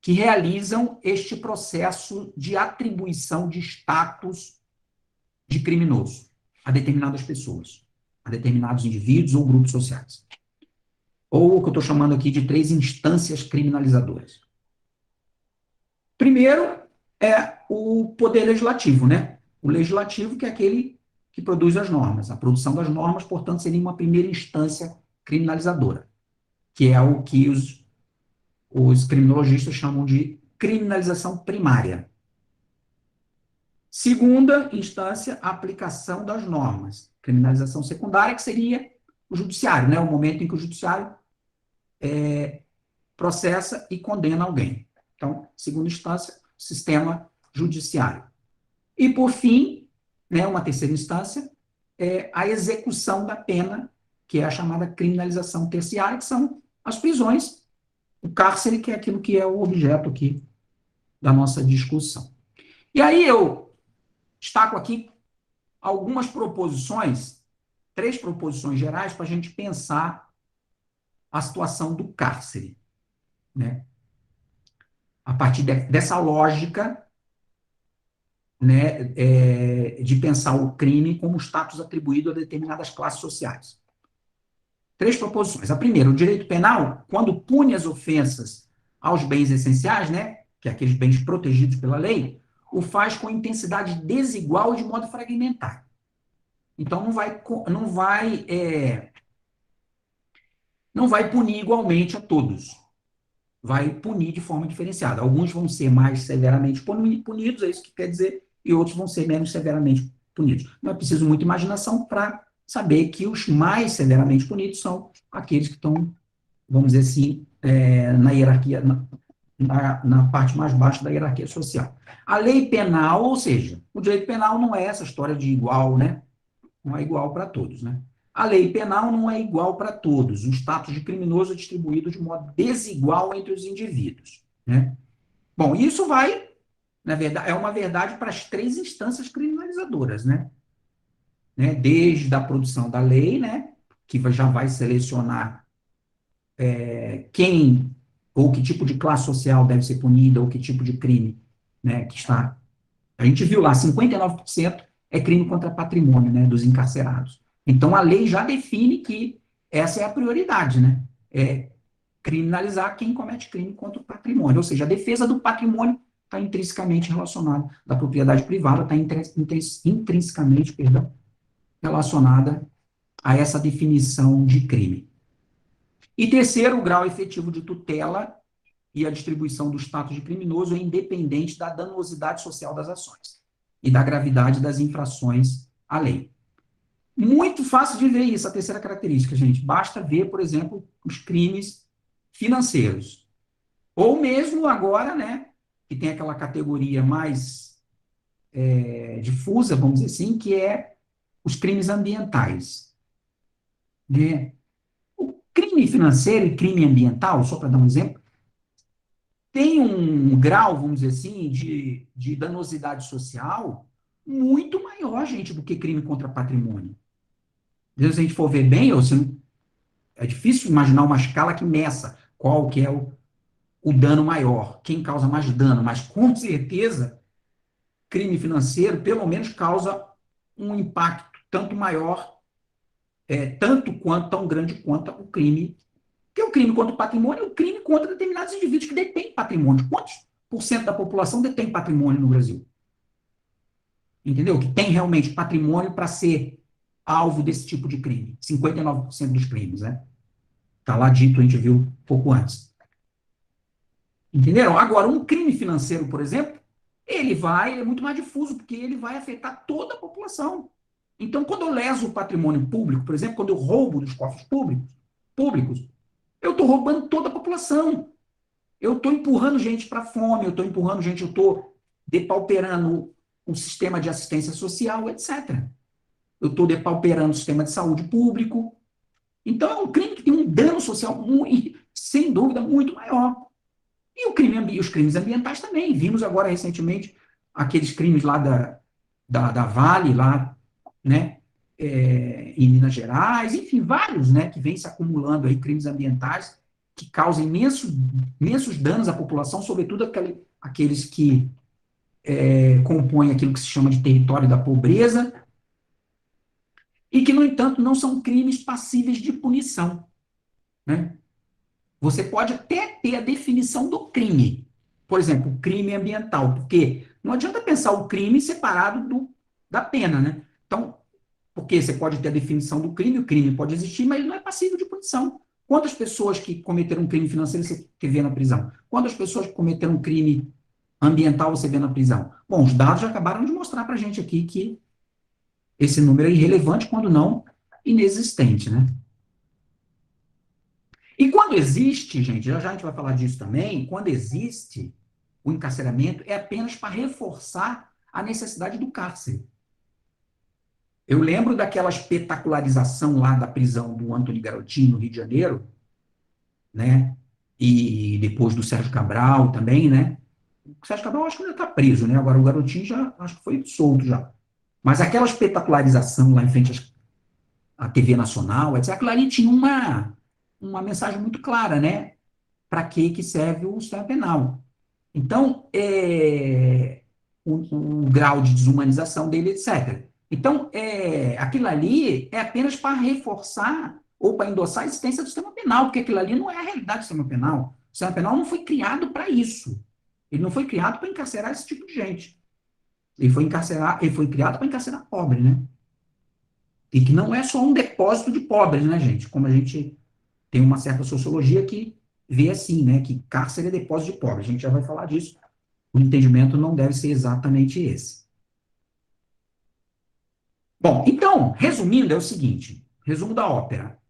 que realizam este processo de atribuição de status de criminoso a determinadas pessoas, a determinados indivíduos ou grupos sociais. Ou o que eu estou chamando aqui de três instâncias criminalizadoras. Primeiro é o poder legislativo, né? O legislativo, que é aquele que produz as normas. A produção das normas, portanto, seria uma primeira instância criminalizadora, que é o que os criminologistas chamam de criminalização primária. Segunda instância, a aplicação das normas. Criminalização secundária, que seria o judiciário, né? O momento em que o judiciário processa e condena alguém. Então, segunda instância, sistema judiciário. E, por fim, né, uma terceira instância, a execução da pena, que é a chamada criminalização terciária, que são as prisões, o cárcere, que é aquilo que é o objeto aqui da nossa discussão. E aí eu destaco aqui algumas proposições, três proposições gerais, para a gente pensar a situação do cárcere, né? A partir dessa lógica, né, de pensar o crime como status atribuído a determinadas classes sociais. Três proposições. A primeira, o direito penal, quando pune as ofensas aos bens essenciais, né, que é aqueles bens protegidos pela lei, o faz com intensidade desigual e de modo fragmentar. Então, não vai não vai punir igualmente a todos. Vai punir de forma diferenciada. Alguns vão ser mais severamente punidos, é isso que quer dizer, e outros vão ser menos severamente punidos. Não é preciso muita imaginação para saber que os mais severamente punidos são aqueles que estão, vamos dizer assim, na hierarquia, na parte mais baixa da hierarquia social. A lei penal, ou seja, o direito penal não é essa história de igual, né? Não é igual para todos, né? A lei penal não é igual para todos. O status de criminoso é distribuído de modo desigual entre os indivíduos, né? Bom, isso vai, na verdade, é uma verdade para as três instâncias criminalizadoras, né? Desde a produção da lei, né? Que já vai selecionar quem ou que tipo de classe social deve ser punida ou que tipo de crime, né? Que está. A gente viu lá, 59% é crime contra patrimônio, né, dos encarcerados. Então, a lei já define que essa é a prioridade, né? É criminalizar quem comete crime contra o patrimônio. Ou seja, a defesa do patrimônio está intrinsecamente relacionada, da propriedade privada está intrinsecamente, perdão, relacionada a essa definição de crime. E terceiro, o grau efetivo de tutela e a distribuição do status de criminoso é independente da danosidade social das ações e da gravidade das infrações à lei. Muito fácil de ver isso, a terceira característica, gente. Basta ver, por exemplo, os crimes financeiros. Ou mesmo agora, né, que tem aquela categoria mais difusa, vamos dizer assim, que é os crimes ambientais. Né? O crime financeiro e crime ambiental, só para dar um exemplo, tem um grau, vamos dizer assim, de danosidade social muito maior, gente, do que crime contra patrimônio. Se a gente for ver bem, é difícil imaginar uma escala que meça qual que é o dano maior, quem causa mais dano, mas com certeza, crime financeiro, pelo menos, causa um impacto tanto maior, tanto quanto, tão grande quanto o crime, que é o crime contra o patrimônio, é o crime contra determinados indivíduos que detêm patrimônio. Quantos por cento da população detém patrimônio no Brasil? Entendeu? Que tem realmente patrimônio para ser alvo desse tipo de crime. 59% dos crimes, né? Está lá dito, a gente viu um pouco antes. Entenderam? Agora, um crime financeiro, por exemplo, ele é muito mais difuso, porque ele vai afetar toda a população. Então, quando eu leso o patrimônio público, por exemplo, quando eu roubo dos cofres públicos, eu estou roubando toda a população. Eu estou empurrando gente para a fome, eu estou depauperando o sistema de assistência social, etc. Eu estou depauperando o sistema de saúde público. Então, é um crime que tem um dano social, muito, sem dúvida, muito maior. E os crimes ambientais também. Vimos agora, recentemente, aqueles crimes lá da Vale, lá, né, em Minas Gerais, enfim, vários, né, que vêm se acumulando aí, crimes ambientais, que causam imensos danos à população, sobretudo aqueles que compõem aquilo que se chama de território da pobreza, e que, no entanto, não são crimes passíveis de punição, né? Você pode até ter a definição do crime. Por exemplo, crime ambiental, porque não adianta pensar o crime separado da pena, né? Então, porque você pode ter a definição do crime, o crime pode existir, mas ele não é passível de punição. Quantas pessoas que cometeram um crime financeiro você vê na prisão? Quantas pessoas que cometeram um crime ambiental você vê na prisão? Bom, os dados já acabaram de mostrar para a gente aqui que esse número é irrelevante, quando não inexistente, né? E quando existe, gente, já a gente vai falar disso também, quando existe o encarceramento, é apenas para reforçar a necessidade do cárcere. Eu lembro daquela espetacularização lá da prisão do Antony Garotinho, no Rio de Janeiro, né? E depois do Sérgio Cabral também, né? O Sérgio Cabral acho que ainda está preso, né? Agora o Garotinho já acho que foi solto já. Mas aquela espetacularização lá em frente à TV Nacional, etc., aquilo ali tinha uma mensagem muito clara, né? Para que serve o sistema penal. Então, o grau de desumanização dele, etc. Então, aquilo ali é apenas para reforçar ou para endossar a existência do sistema penal, porque aquilo ali não é a realidade do sistema penal. O sistema penal não foi criado para isso. Ele não foi criado para encarcerar esse tipo de gente. Ele foi criado para encarcerar pobre, né? E que não é só um depósito de pobres, né, gente? Como a gente tem uma certa sociologia que vê assim, né, que cárcere é depósito de pobre. A gente já vai falar disso. O entendimento não deve ser exatamente esse. Bom, então, resumindo, é o seguinte, resumo da ópera.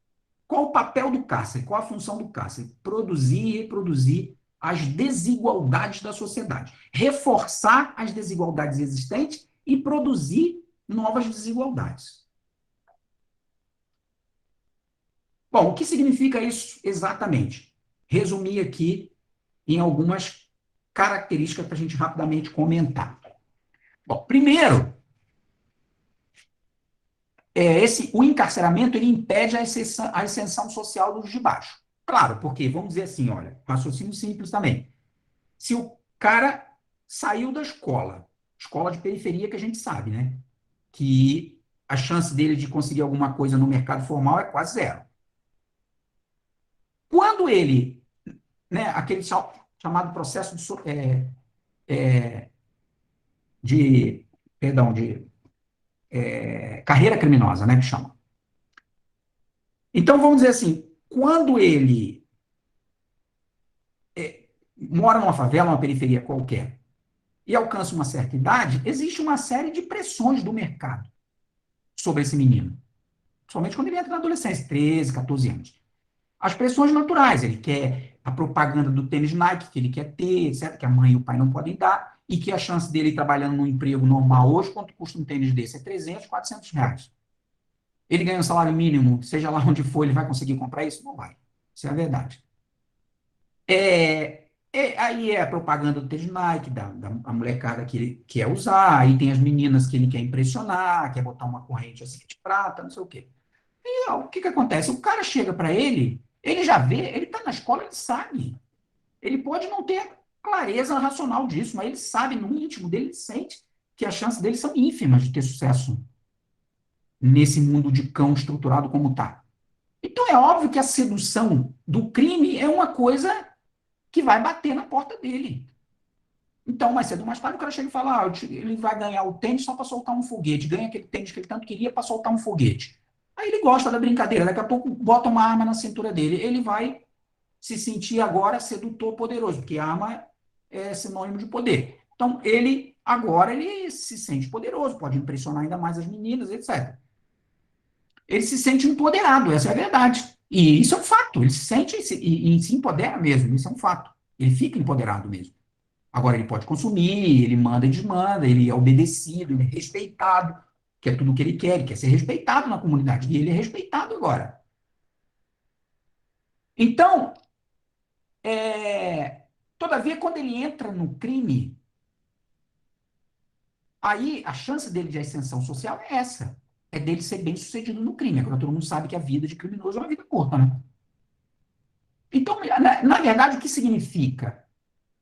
Qual o papel do cárcere? Qual a função do cárcere? Produzir e reproduzir as desigualdades da sociedade. Reforçar as desigualdades existentes e produzir novas desigualdades. Bom, o que significa isso exatamente? Resumir aqui em algumas características para a gente rapidamente comentar. Bom, primeiro, o encarceramento ele impede a ascensão social dos de baixo. Claro, porque, vamos dizer assim, olha, raciocínio simples também. Se o cara saiu da escola de periferia que a gente sabe, né? Que a chance dele de conseguir alguma coisa no mercado formal é quase zero. Quando ele, né, aquele chamado processo de perdão, de carreira criminosa, né, que chama. Então, vamos dizer assim, quando ele mora numa favela, numa periferia qualquer, e alcança uma certa idade, existe uma série de pressões do mercado sobre esse menino. Somente quando ele entra na adolescência, 13, 14 anos. As pressões naturais, ele quer a propaganda do tênis Nike, que ele quer ter, etc., que a mãe e o pai não podem dar, e que a chance dele trabalhando num emprego normal hoje, quanto custa um tênis desse? É 300, 400 reais. Ele ganha um salário mínimo, seja lá onde for, ele vai conseguir comprar isso? Não vai. Isso é a verdade. Aí é a propaganda do tênis Nike, da molecada que ele quer usar, aí tem as meninas que ele quer impressionar, quer botar uma corrente assim de prata, não sei o quê. E ó, o que que acontece? O cara chega para ele já vê, ele está na escola, ele sabe. Ele pode não ter clareza racional disso, mas ele sabe, no íntimo dele, ele sente que as chances dele são ínfimas de ter sucesso nesse mundo de cão estruturado como está. Então é óbvio que a sedução do crime é uma coisa que vai bater na porta dele. Então, mais cedo ou mais tarde, o cara chega e fala: ele vai ganhar o tênis só para soltar um foguete, ganha aquele tênis que ele tanto queria para soltar um foguete. Aí ele gosta da brincadeira, daqui a pouco bota uma arma na cintura dele. Ele vai se sentir agora sedutor poderoso, porque arma é sinônimo de poder. Então, ele agora ele se sente poderoso, pode impressionar ainda mais as meninas, etc. Ele se sente empoderado, essa é a verdade. E isso é um fato, ele se sente e se empodera mesmo, isso é um fato. Ele fica empoderado mesmo. Agora, ele pode consumir, ele manda e desmanda, ele é obedecido, ele é respeitado, que é tudo o que ele quer ser respeitado na comunidade, e ele é respeitado agora. Então, todavia, quando ele entra no crime, aí a chance dele de ascensão social é essa, é dele ser bem sucedido no crime. Agora, todo mundo sabe que a vida de criminoso é uma vida curta, né? Então, na verdade, o que significa?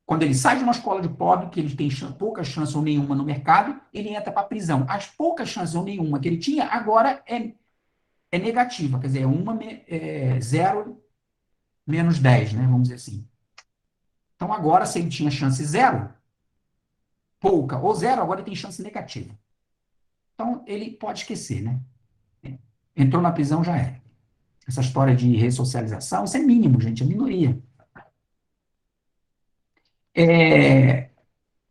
Quando ele sai de uma escola de pobre, que ele tem pouca chance ou nenhuma no mercado, ele entra para a prisão. As poucas chances ou nenhuma que ele tinha, agora é negativa, quer dizer, zero menos 10, né, vamos dizer assim. Então, agora, se ele tinha chance zero, pouca, ou zero, agora ele tem chance negativa. Então, ele pode esquecer, né? Entrou na prisão, já era. Essa história de ressocialização, isso é mínimo, gente, é minoria.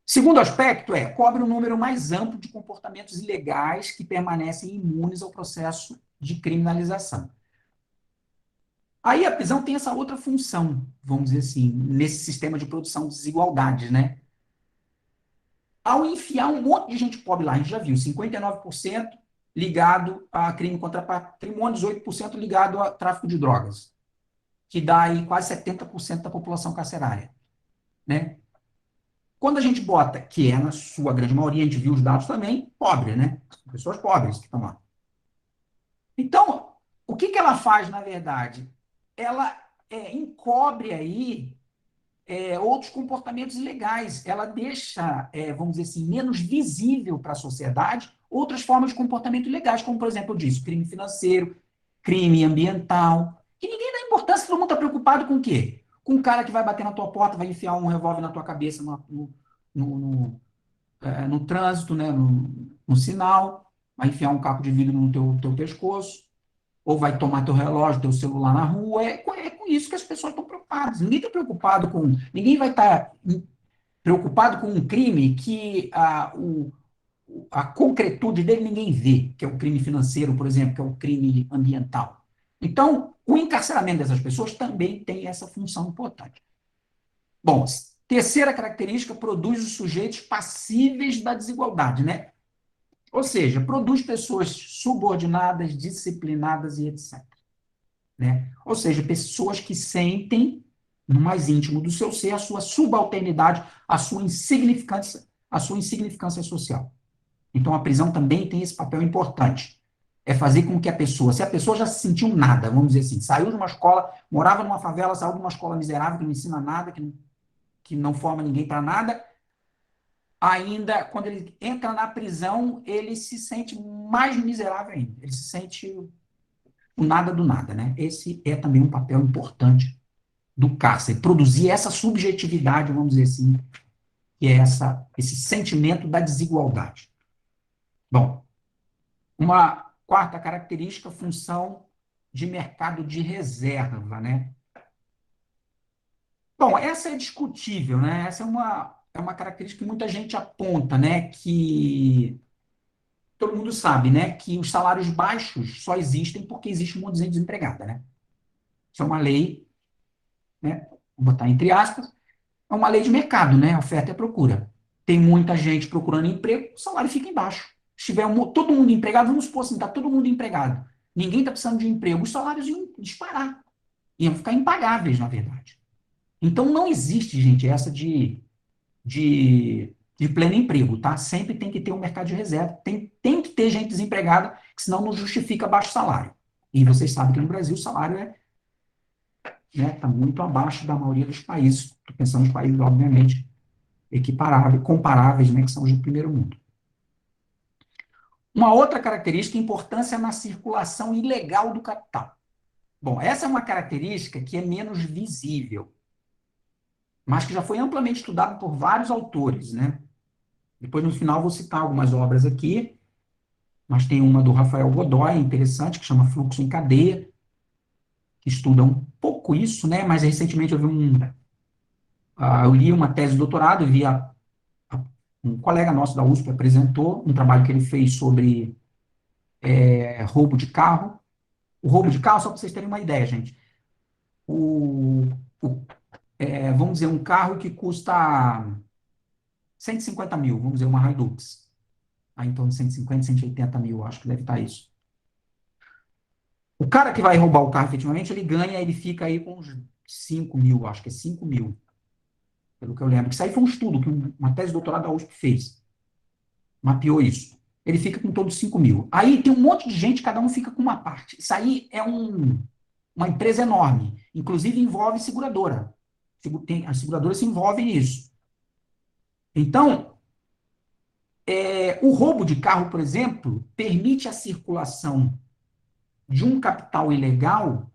Segundo aspecto cobre um número mais amplo de comportamentos ilegais que permanecem imunes ao processo de criminalização. Aí a prisão tem essa outra função, vamos dizer assim, nesse sistema de produção de desigualdades, né? Ao enfiar um monte de gente pobre lá, a gente já viu, 59% ligado a crime contra patrimônio, 18% ligado a tráfico de drogas, que dá aí quase 70% da população carcerária, né? Quando a gente bota, que é na sua grande maioria, a gente viu os dados também, pobre, né? Pessoas pobres que estão lá. Então, o que ela faz, na verdade? Ela encobre aí outros comportamentos ilegais. Ela deixa, vamos dizer assim, menos visível para a sociedade outras formas de comportamento ilegais, como, por exemplo, eu disse, crime financeiro, crime ambiental, que ninguém dá importância, todo mundo está preocupado com o quê? Com um cara que vai bater na tua porta, vai enfiar um revólver na tua cabeça no trânsito, né, no sinal, vai enfiar um caco de vidro no teu pescoço. ou vai tomar teu relógio, teu celular na rua. É com isso que as pessoas estão preocupadas. Ninguém está preocupado com. Ninguém vai estar preocupado com um crime que a concretude dele ninguém vê, que é o crime financeiro, por exemplo, que é o crime ambiental. Então, o encarceramento dessas pessoas também tem essa função importante. Bom, terceira característica, produz os sujeitos passíveis da desigualdade, né? Ou seja, produz pessoas subordinadas, disciplinadas e etc. Né? Ou seja, pessoas que sentem, no mais íntimo do seu ser, a sua subalternidade, a sua insignificância social. Então, a prisão também tem esse papel importante. É fazer com que a pessoa, se a pessoa já se sentiu nada, vamos dizer assim, saiu de uma escola, morava numa favela, saiu de uma escola miserável, que não ensina nada, que não forma ninguém para nada, ainda, quando ele entra na prisão, ele se sente mais miserável ainda. Ele se sente o nada do nada, né? Esse é também um papel importante do cárcere, produzir essa subjetividade, vamos dizer assim, que é esse sentimento da desigualdade. Bom, uma quarta característica, função de mercado de reserva, né? Bom, essa é discutível, né? Essa é uma característica que muita gente aponta, né? Que todo mundo sabe, né? Que os salários baixos só existem porque existe um monte de gente desempregada, né? Isso é uma lei, né? Vou botar entre aspas, é uma lei de mercado, né? Oferta e procura. Tem muita gente procurando emprego, o salário fica embaixo. Se tiver todo mundo empregado, vamos supor assim, está todo mundo empregado. Ninguém está precisando de emprego, os salários iam disparar. Iam ficar impagáveis, na verdade. Então, não existe, gente, essa de pleno emprego, tá? Sempre tem que ter um mercado de reserva. Tem que ter gente desempregada, que senão não justifica baixo salário. E vocês sabem que no Brasil o salário tá muito abaixo da maioria dos países. Estou pensando nos países, obviamente, equiparáveis, comparáveis, né, que são os do primeiro mundo. Uma outra característica, importância na circulação ilegal do capital. Bom, essa é uma característica que é menos visível, mas que já foi amplamente estudada por vários autores, né? Depois, no final, vou citar algumas obras aqui, mas tem uma do Rafael Godoy, interessante, que chama Fluxo em Cadeia, que estuda um pouco isso, né? Mas recentemente eu li uma tese de doutorado, um colega nosso da USP apresentou um trabalho que ele fez sobre roubo de carro. O roubo de carro, só para vocês terem uma ideia, gente. O, vamos dizer, um carro que custa 150 mil, vamos dizer, uma Hilux. Aí, em torno de 150, 180 mil, acho que deve estar isso. O cara que vai roubar o carro, efetivamente, ele fica aí com uns 5 mil, acho que é 5 mil, pelo que eu lembro. Isso aí foi um estudo que uma tese de doutorado da USP fez. Mapeou isso. Ele fica com todos 5 mil. Aí tem um monte de gente, cada um fica com uma parte. Isso aí é uma empresa enorme. Inclusive envolve seguradora. A seguradora se envolve nisso. Então, o roubo de carro, por exemplo, permite a circulação de um capital ilegal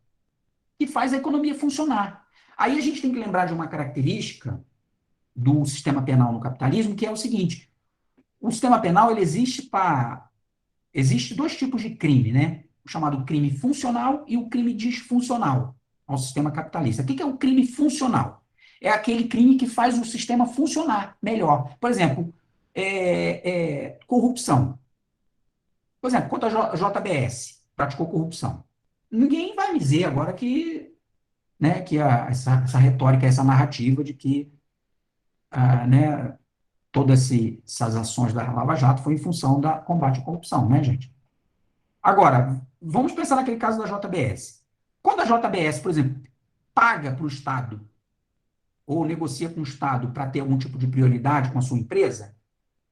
que faz a economia funcionar. Aí a gente tem que lembrar de uma característica do sistema penal no capitalismo, que é o seguinte: o sistema penal ele existe dois tipos de crime, né? O chamado crime funcional e o crime disfuncional ao sistema capitalista. O que é o crime funcional? É aquele crime que faz o sistema funcionar melhor. Por exemplo, corrupção. Por exemplo, quanto a JBS praticou corrupção. Ninguém vai me dizer agora que, né, que essa retórica, essa narrativa de que né, todas essas ações da Lava Jato foi em função da combate à corrupção, né, gente? Agora, vamos pensar naquele caso da JBS. Quando a JBS, por exemplo, paga para o Estado ou negocia com o Estado para ter algum tipo de prioridade com a sua empresa,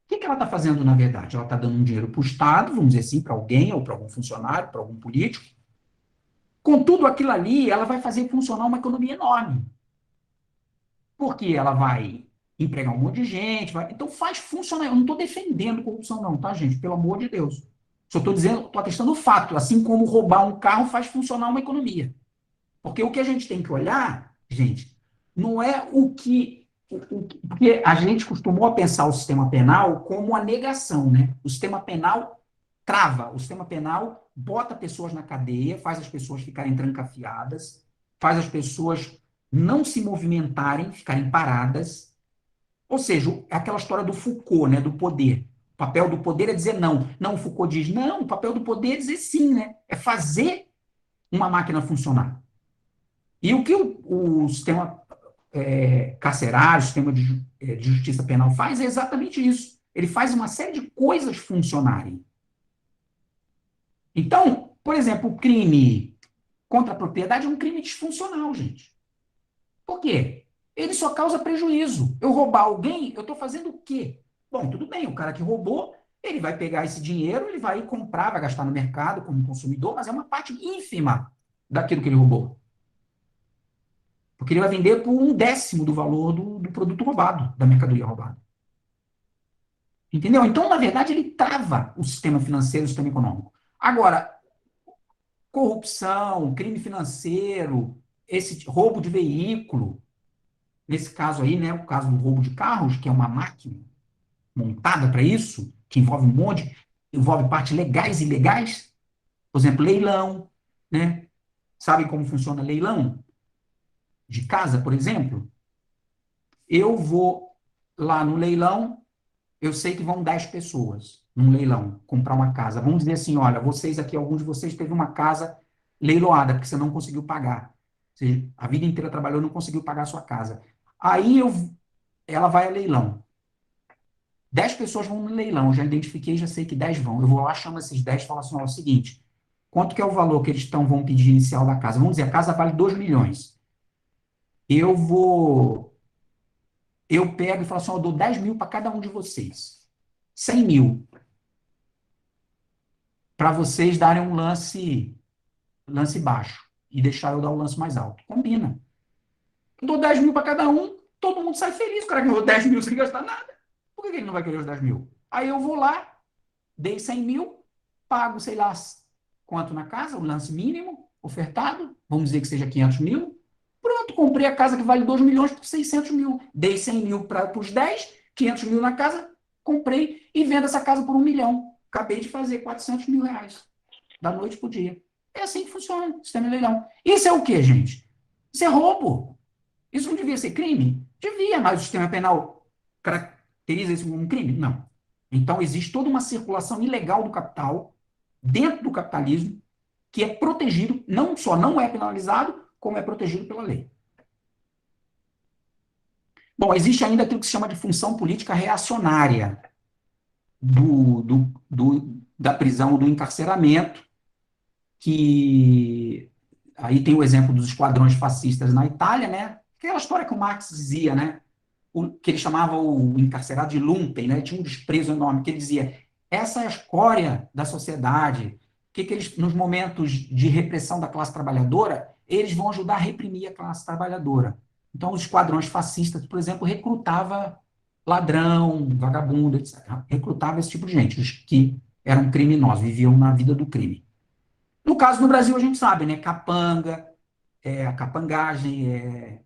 o que ela está fazendo, na verdade? Ela está dando um dinheiro para o Estado, vamos dizer assim, para alguém, ou para algum funcionário, para algum político. Com tudo aquilo ali, ela vai fazer funcionar uma economia enorme. Porque ela vai empregar um monte de gente, então faz funcionar. Eu não estou defendendo corrupção, não, tá, gente? Pelo amor de Deus. Só estou dizendo, estou atestando o fato, assim como roubar um carro faz funcionar uma economia. Porque o que a gente tem que olhar, gente, não é porque a gente costumou pensar o sistema penal como a negação, né? O sistema penal trava. O sistema penal bota pessoas na cadeia, faz as pessoas ficarem trancafiadas, faz as pessoas não se movimentarem, ficarem paradas. Ou seja, é aquela história do Foucault, né, do poder. O papel do poder é dizer não. Não, o Foucault diz não, o papel do poder é dizer sim, né? É fazer uma máquina funcionar. E o que o sistema carcerário, o sistema de justiça penal faz é exatamente isso. Ele faz uma série de coisas funcionarem. Então, por exemplo, o crime contra a propriedade é um crime disfuncional, gente. Por quê? Ele só causa prejuízo. Eu roubar alguém, eu estou fazendo o quê? Bom, tudo bem, o cara que roubou, ele vai pegar esse dinheiro, ele vai comprar, vai gastar no mercado como consumidor, mas é uma parte ínfima daquilo que ele roubou. Porque ele vai vender por 1/10 do valor do produto roubado, da mercadoria roubada. Entendeu? Então, na verdade, ele trava o sistema financeiro, o sistema econômico. Agora, corrupção, crime financeiro, esse roubo de veículo, nesse caso aí, né, o caso do roubo de carros, que é uma máquina montada para isso, que envolve um monte, envolve partes legais e ilegais, por exemplo, leilão, né? Sabe como funciona leilão? De casa, por exemplo? Eu vou lá no leilão, eu sei que vão 10 pessoas num leilão comprar uma casa. Vamos dizer assim, olha, vocês aqui, alguns de vocês teve uma casa leiloada, porque você não conseguiu pagar. Você, a vida inteira trabalhou, não conseguiu pagar a sua casa. Aí ela vai a leilão. 10 pessoas vão no leilão, eu já identifiquei, já sei que 10 vão. Eu vou lá, chamo esses 10 e falo assim, ó, é o seguinte, quanto que é o valor que eles vão pedir inicial da casa? Vamos dizer, a casa vale 2 milhões. Eu pego e falo assim, ó, eu dou 10 mil para cada um de vocês. 100 mil. Para vocês darem um lance baixo e deixar eu dar o lance mais alto. Combina. Eu dou 10 mil para cada um, todo mundo sai feliz. O cara ganhou 10 mil sem gastar nada. Por que ele não vai querer os 10 mil? Aí eu vou lá, dei 100 mil, pago, sei lá, quanto na casa, o lance mínimo ofertado, vamos dizer que seja 500 mil. Pronto, comprei a casa que vale 2 milhões por 600 mil. Dei 100 mil para os 10, 500 mil na casa, comprei e vendo essa casa por 1 milhão. Acabei de fazer 400 mil reais, da noite para o dia. É assim que funciona o sistema de leilão. Isso é o quê, gente? Isso é roubo. Isso não devia ser crime? Devia, mas o sistema penal caracteriza isso como um crime? Não. Então, existe toda uma circulação ilegal do capital dentro do capitalismo que é protegido, não só não é penalizado, como é protegido pela lei. Bom, existe ainda aquilo que se chama de função política reacionária da prisão, do encarceramento, que aí tem o exemplo dos esquadrões fascistas na Itália, né? Aquela história que o Marx dizia, né? Que ele chamava o encarcerado de lumpen, né? Ele tinha um desprezo enorme, que ele dizia, essa é a escória da sociedade, que eles, nos momentos de repressão da classe trabalhadora, eles vão ajudar a reprimir a classe trabalhadora. Então, os esquadrões fascistas, por exemplo, recrutava ladrão, vagabundo, etc. Recrutava esse tipo de gente, os que eram criminosos, viviam na vida do crime. No caso do Brasil, a gente sabe, né? Capanga, a capangagem,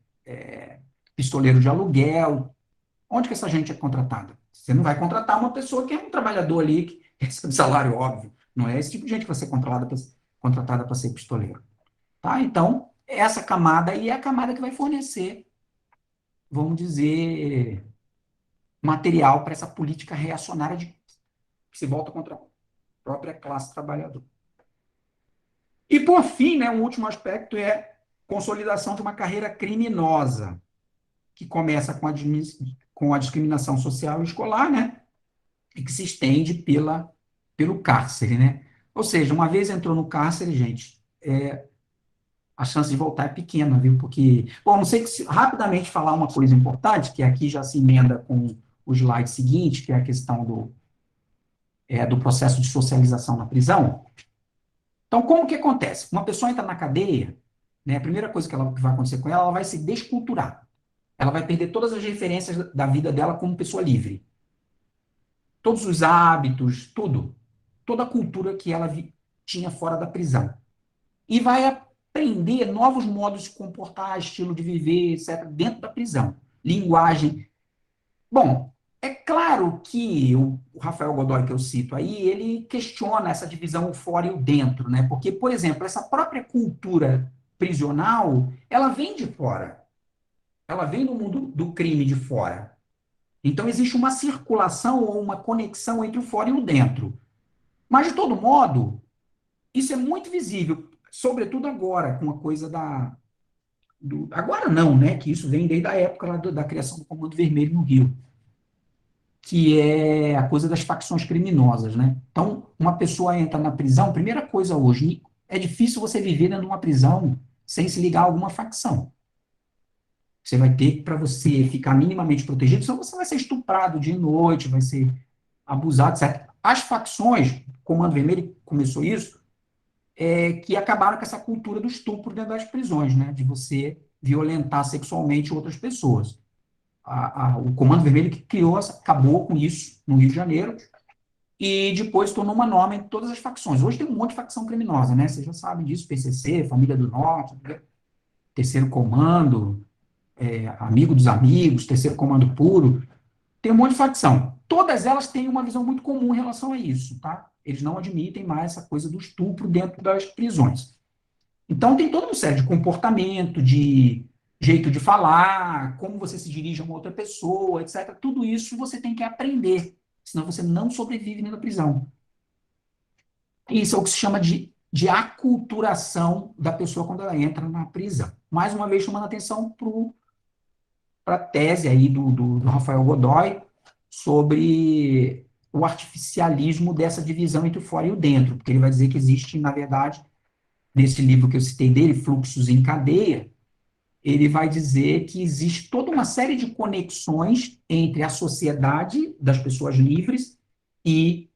pistoleiro de aluguel. Onde que essa gente é contratada? Você não vai contratar uma pessoa que é um trabalhador ali, que recebe salário óbvio. Não é esse tipo de gente que vai ser contratada para ser pistoleiro. Tá? Então, essa camada aí é a camada que vai fornecer, vamos dizer, material para essa política reacionária que se volta contra a própria classe trabalhadora. E, por fim, né, um último aspecto é consolidação de uma carreira criminosa, que começa com a discriminação social e escolar, né, e que se estende pelo cárcere, né? Ou seja, uma vez entrou no cárcere, gente, a chance de voltar é pequena, viu? Porque, bom, não sei que rapidamente falar uma coisa importante, que aqui já se emenda com o slide seguinte, que é a questão do processo de socialização na prisão. Então, como que acontece? Uma pessoa entra na cadeia, né, a primeira coisa que vai acontecer com ela, ela vai se desculturar. Ela vai perder todas as referências da vida dela como pessoa livre. Todos os hábitos, tudo. Toda a cultura que ela tinha fora da prisão. E vai aprender novos modos de se comportar, estilo de viver, etc., dentro da prisão. Linguagem. Bom, é claro claro que o Rafael Godoy, que eu cito aí, ele questiona essa divisão o fora e o dentro, né? Porque, por exemplo, essa própria cultura prisional, ela vem de fora. Ela vem do mundo do crime de fora. Então, existe uma circulação ou uma conexão entre o fora e o dentro. Mas, de todo modo, isso é muito visível, sobretudo agora, com a coisa agora não, né? Que isso vem desde a época lá da criação do Comando Vermelho no Rio, que é a coisa das facções criminosas, né? Então, uma pessoa entra na prisão, primeira coisa hoje, é difícil você viver dentro de uma prisão sem se ligar a alguma facção. Você vai ter, para você ficar minimamente protegido, senão você vai ser estuprado de noite, vai ser abusado, etc. As facções, o Comando Vermelho começou isso, que acabaram com essa cultura do estupro dentro das prisões, né? De você violentar sexualmente outras pessoas. O Comando Vermelho que criou, acabou com isso no Rio de Janeiro, e depois tornou uma norma em todas as facções. Hoje tem um monte de facção criminosa, né? Vocês já sabem disso, PCC, Família do Norte, Terceiro Comando, Amigo dos Amigos, Terceiro Comando Puro, tem um monte de facção. Todas elas têm uma visão muito comum em relação a isso, tá? Eles não admitem mais essa coisa do estupro dentro das prisões. Então, tem toda uma série de comportamento, de jeito de falar, como você se dirige a uma outra pessoa, etc. Tudo isso você tem que aprender, senão você não sobrevive dentro da prisão. Isso é o que se chama de aculturação da pessoa quando ela entra na prisão. Mais uma vez, chamando atenção para a tese aí do Rafael Godoy sobre o artificialismo dessa divisão entre o fora e o dentro, porque ele vai dizer que existe, na verdade, nesse livro que eu citei dele, Fluxos em Cadeia, ele vai dizer que existe toda uma série de conexões entre a sociedade das pessoas livres e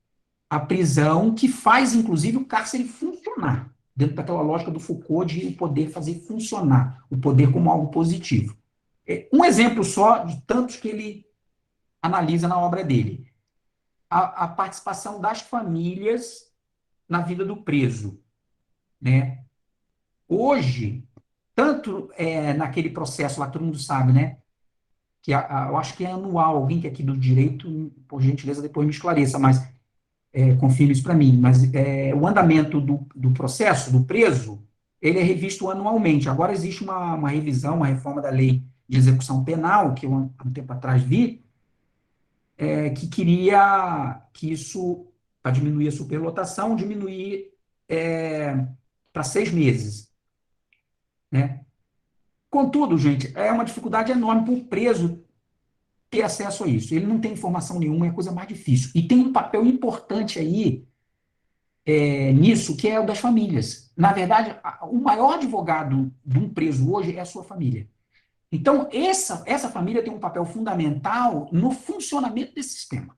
a prisão, que faz, inclusive, o cárcere funcionar, dentro daquela lógica do Foucault de o poder fazer funcionar, o poder como algo positivo. Um exemplo só de tantos que ele analisa na obra dele. A participação das famílias na vida do preso, né? Hoje, tanto naquele processo lá, todo mundo sabe, né? Que eu acho que é anual, alguém que é aqui do direito, por gentileza, depois me esclareça, mas confirme isso para mim. Mas o andamento do processo, do preso, ele é revisto anualmente. Agora existe uma revisão, uma reforma da lei de execução penal, que eu há um tempo atrás vi, que queria que isso, para diminuir a superlotação, diminuir para 6 meses, né? Contudo, gente, é uma dificuldade enorme para o preso ter acesso a isso. Ele não tem informação nenhuma, é a coisa mais difícil. E tem um papel importante aí nisso, que é o das famílias. Na verdade, o maior advogado de um preso hoje é a sua família. Então, essa família tem um papel fundamental no funcionamento desse sistema.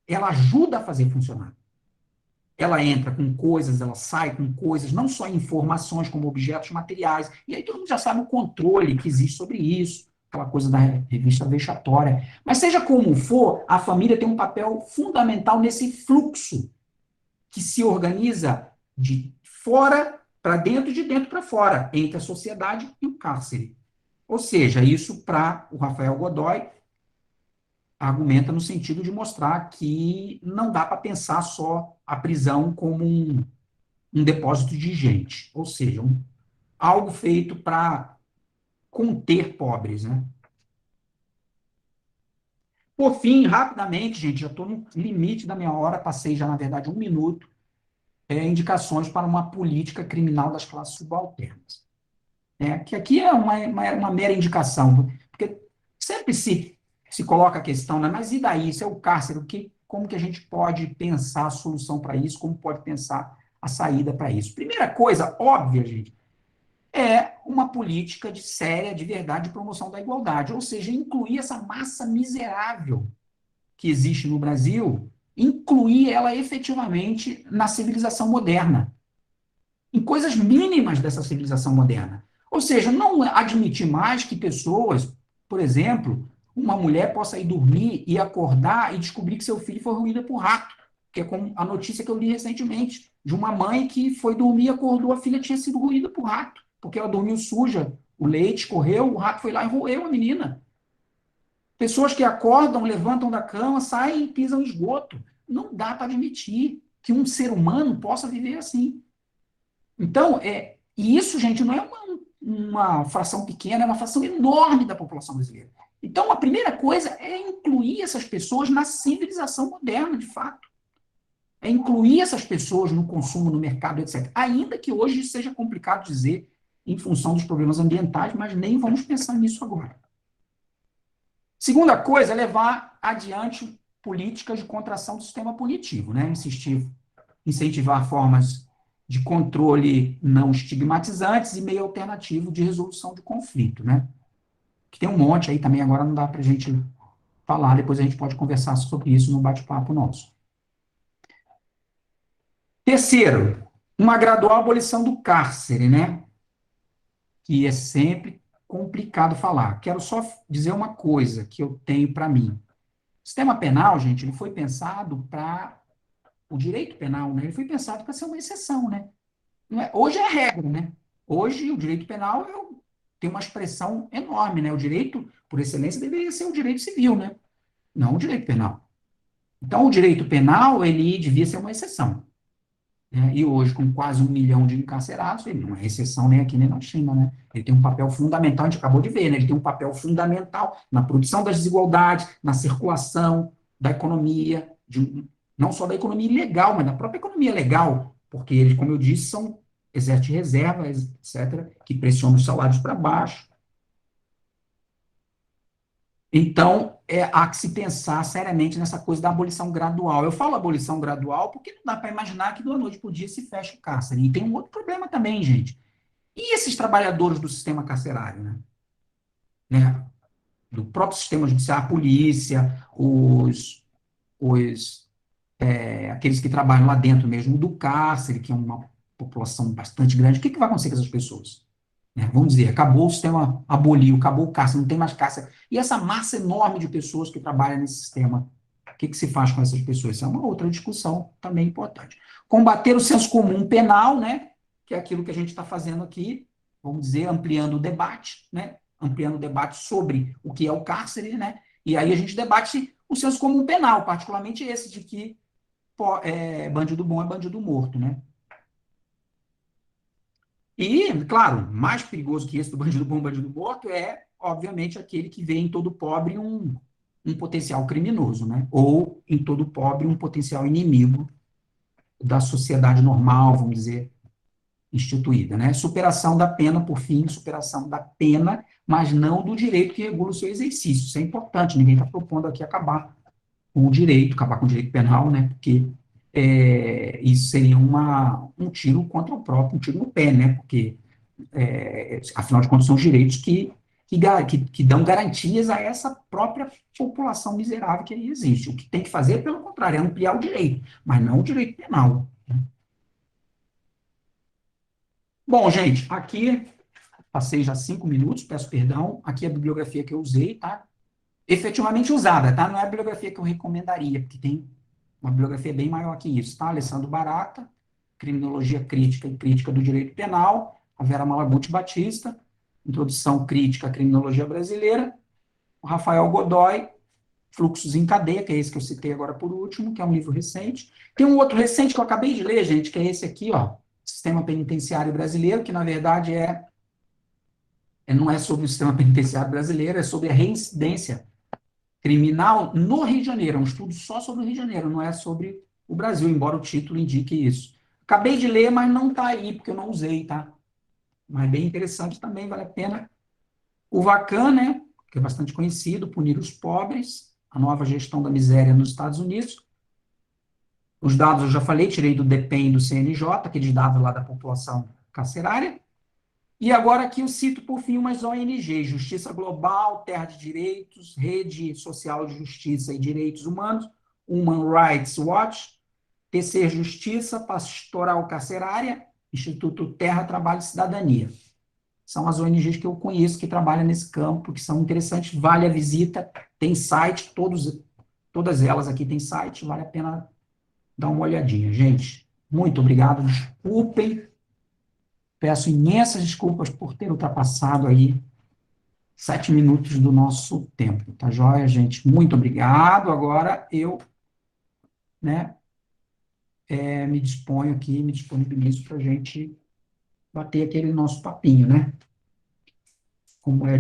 Ela ajuda a fazer funcionar. Ela entra com coisas, ela sai com coisas, não só informações como objetos materiais. E aí todo mundo já sabe o controle que existe sobre isso, aquela coisa da revista vexatória. Mas seja como for, a família tem um papel fundamental nesse fluxo que se organiza de fora para dentro e de dentro para fora, entre a sociedade e o cárcere. Ou seja, isso para o Rafael Godoy argumenta no sentido de mostrar que não dá para pensar só a prisão como um depósito de gente, ou seja, algo feito para conter pobres, né? Por fim, rapidamente, gente, já estou no limite da minha hora, passei já, na verdade, 1 minuto, indicações para uma política criminal das classes subalternas. Que aqui é uma mera indicação, porque sempre se coloca a questão, né? Mas e daí? Isso é o cárcere, como que a gente pode pensar a solução para isso, como pode pensar a saída para isso? Primeira coisa, óbvia, gente, é uma política séria, de verdade, de promoção da igualdade, ou seja, incluir essa massa miserável que existe no Brasil, incluir ela efetivamente na civilização moderna, em coisas mínimas dessa civilização moderna. Ou seja, não admitir mais que pessoas, por exemplo, uma mulher possa ir dormir e acordar e descobrir que seu filho foi roído por rato, que é como a notícia que eu li recentemente, de uma mãe que foi dormir e acordou, a filha tinha sido roída por rato, porque ela dormiu suja, o leite correu, o rato foi lá e roeu a menina. Pessoas que acordam, levantam da cama, saem e pisam em esgoto. Não dá para admitir que um ser humano possa viver assim. Então, e isso, gente, não é uma fração pequena, é uma fração enorme da população brasileira. Então, a primeira coisa é incluir essas pessoas na civilização moderna, de fato. É incluir essas pessoas no consumo, no mercado, etc. Ainda que hoje seja complicado dizer em função dos problemas ambientais, mas nem vamos pensar nisso agora. Segunda coisa é levar adiante políticas de contração do sistema punitivo, né? Incentivar formas de controle não estigmatizantes e meio alternativo de resolução de conflito, né? Que tem um monte aí também, agora não dá para a gente falar, depois a gente pode conversar sobre isso no bate-papo nosso. Terceiro, uma gradual abolição do cárcere, né? Que é sempre complicado falar. Quero só dizer uma coisa que eu tenho para mim. O sistema penal, gente, ele foi pensado para o direito penal, né? Ele foi pensado para ser uma exceção, né? Hoje é a regra, né? Hoje o direito penal tem uma expressão enorme, né? O direito, por excelência, deveria ser o direito civil, né? Não o direito penal. Então, o direito penal, ele devia ser uma exceção. Né? E hoje, com quase 1 milhão de encarcerados, ele não é exceção nem aqui nem na China, né? Ele tem um papel fundamental, a gente acabou de ver, né? Ele tem um papel fundamental na produção das desigualdades, na circulação da economia, não só da economia ilegal, mas da própria economia legal, porque eles, como eu disse, exercem reservas, etc., que pressionam os salários para baixo. Então, há que se pensar seriamente nessa coisa da abolição gradual. Eu falo abolição gradual porque não dá para imaginar que de uma noite para o dia se fecha o cárcere. E tem um outro problema também, gente. E esses trabalhadores do sistema carcerário, né? Do próprio sistema judiciário, a polícia, aqueles que trabalham lá dentro mesmo do cárcere, que é uma população bastante grande, o que vai acontecer com essas pessoas? Né? Vamos dizer, acabou o sistema, aboliu, acabou o cárcere, não tem mais cárcere. E essa massa enorme de pessoas que trabalham nesse sistema, o que se faz com essas pessoas? Isso é uma outra discussão também importante. Combater o senso comum penal, né? Que é aquilo que a gente está fazendo aqui, vamos dizer, ampliando o debate, né? Ampliando o debate sobre o que é o cárcere, né? E aí a gente debate o senso comum penal, particularmente esse de que bandido bom é bandido morto, né? E, claro, mais perigoso que esse do bandido bom, bandido morto é, obviamente, aquele que vê em todo pobre um potencial criminoso, né? Ou em todo pobre um potencial inimigo da sociedade normal, vamos dizer, instituída, né? Superação da pena, por fim, superação da pena, mas não do direito que regula o seu exercício. Isso é importante, ninguém está propondo aqui acabar com o direito, acabar com o direito penal, né? Porque isso seria um tiro contra o próprio, um tiro no pé, né? Porque, afinal de contas, são os direitos que dão garantias a essa própria população miserável que aí existe. O que tem que fazer, pelo contrário, é ampliar o direito, mas não o direito penal. Bom, gente, aqui passei já 5 minutos, peço perdão. Aqui é a bibliografia que eu usei, tá? Efetivamente usada, tá? Não é a bibliografia que eu recomendaria, porque tem uma bibliografia bem maior que isso, tá? Alessandro Barata, Criminologia Crítica e Crítica do Direito Penal, a Vera Malaguti Batista, Introdução Crítica à Criminologia Brasileira, o Rafael Godoy, Fluxos em Cadeia, que é esse que eu citei agora por último, que é um livro recente. Tem um outro recente que eu acabei de ler, gente, que é esse aqui, ó, Sistema Penitenciário Brasileiro, que na verdade não é sobre o sistema penitenciário brasileiro, é sobre a reincidência criminal no Rio de Janeiro. É um estudo só sobre o Rio de Janeiro, não é sobre o Brasil, embora o título indique isso. Acabei de ler, mas não está aí, porque eu não usei, tá? Mas é bem interessante também, vale a pena. O Vacan, né, que é bastante conhecido, Punir os Pobres, a nova gestão da miséria nos Estados Unidos. Os dados eu já falei, tirei do DEPEN e do CNJ, aqueles dados lá da população carcerária. E agora aqui eu cito, por fim, umas ONGs, Justiça Global, Terra de Direitos, Rede Social de Justiça e Direitos Humanos, Human Rights Watch, TC Justiça, Pastoral Carcerária, Instituto Terra, Trabalho e Cidadania. São as ONGs que eu conheço que trabalham nesse campo, que são interessantes, vale a visita, tem site, todas elas aqui têm site, vale a pena dar uma olhadinha. Gente, muito obrigado, desculpem. Peço imensas desculpas por ter ultrapassado aí 7 minutos do nosso tempo, tá joia, gente? Muito obrigado. Agora eu, né, me disponho aqui, me disponibilizo para a gente bater aquele nosso papinho, né? Como é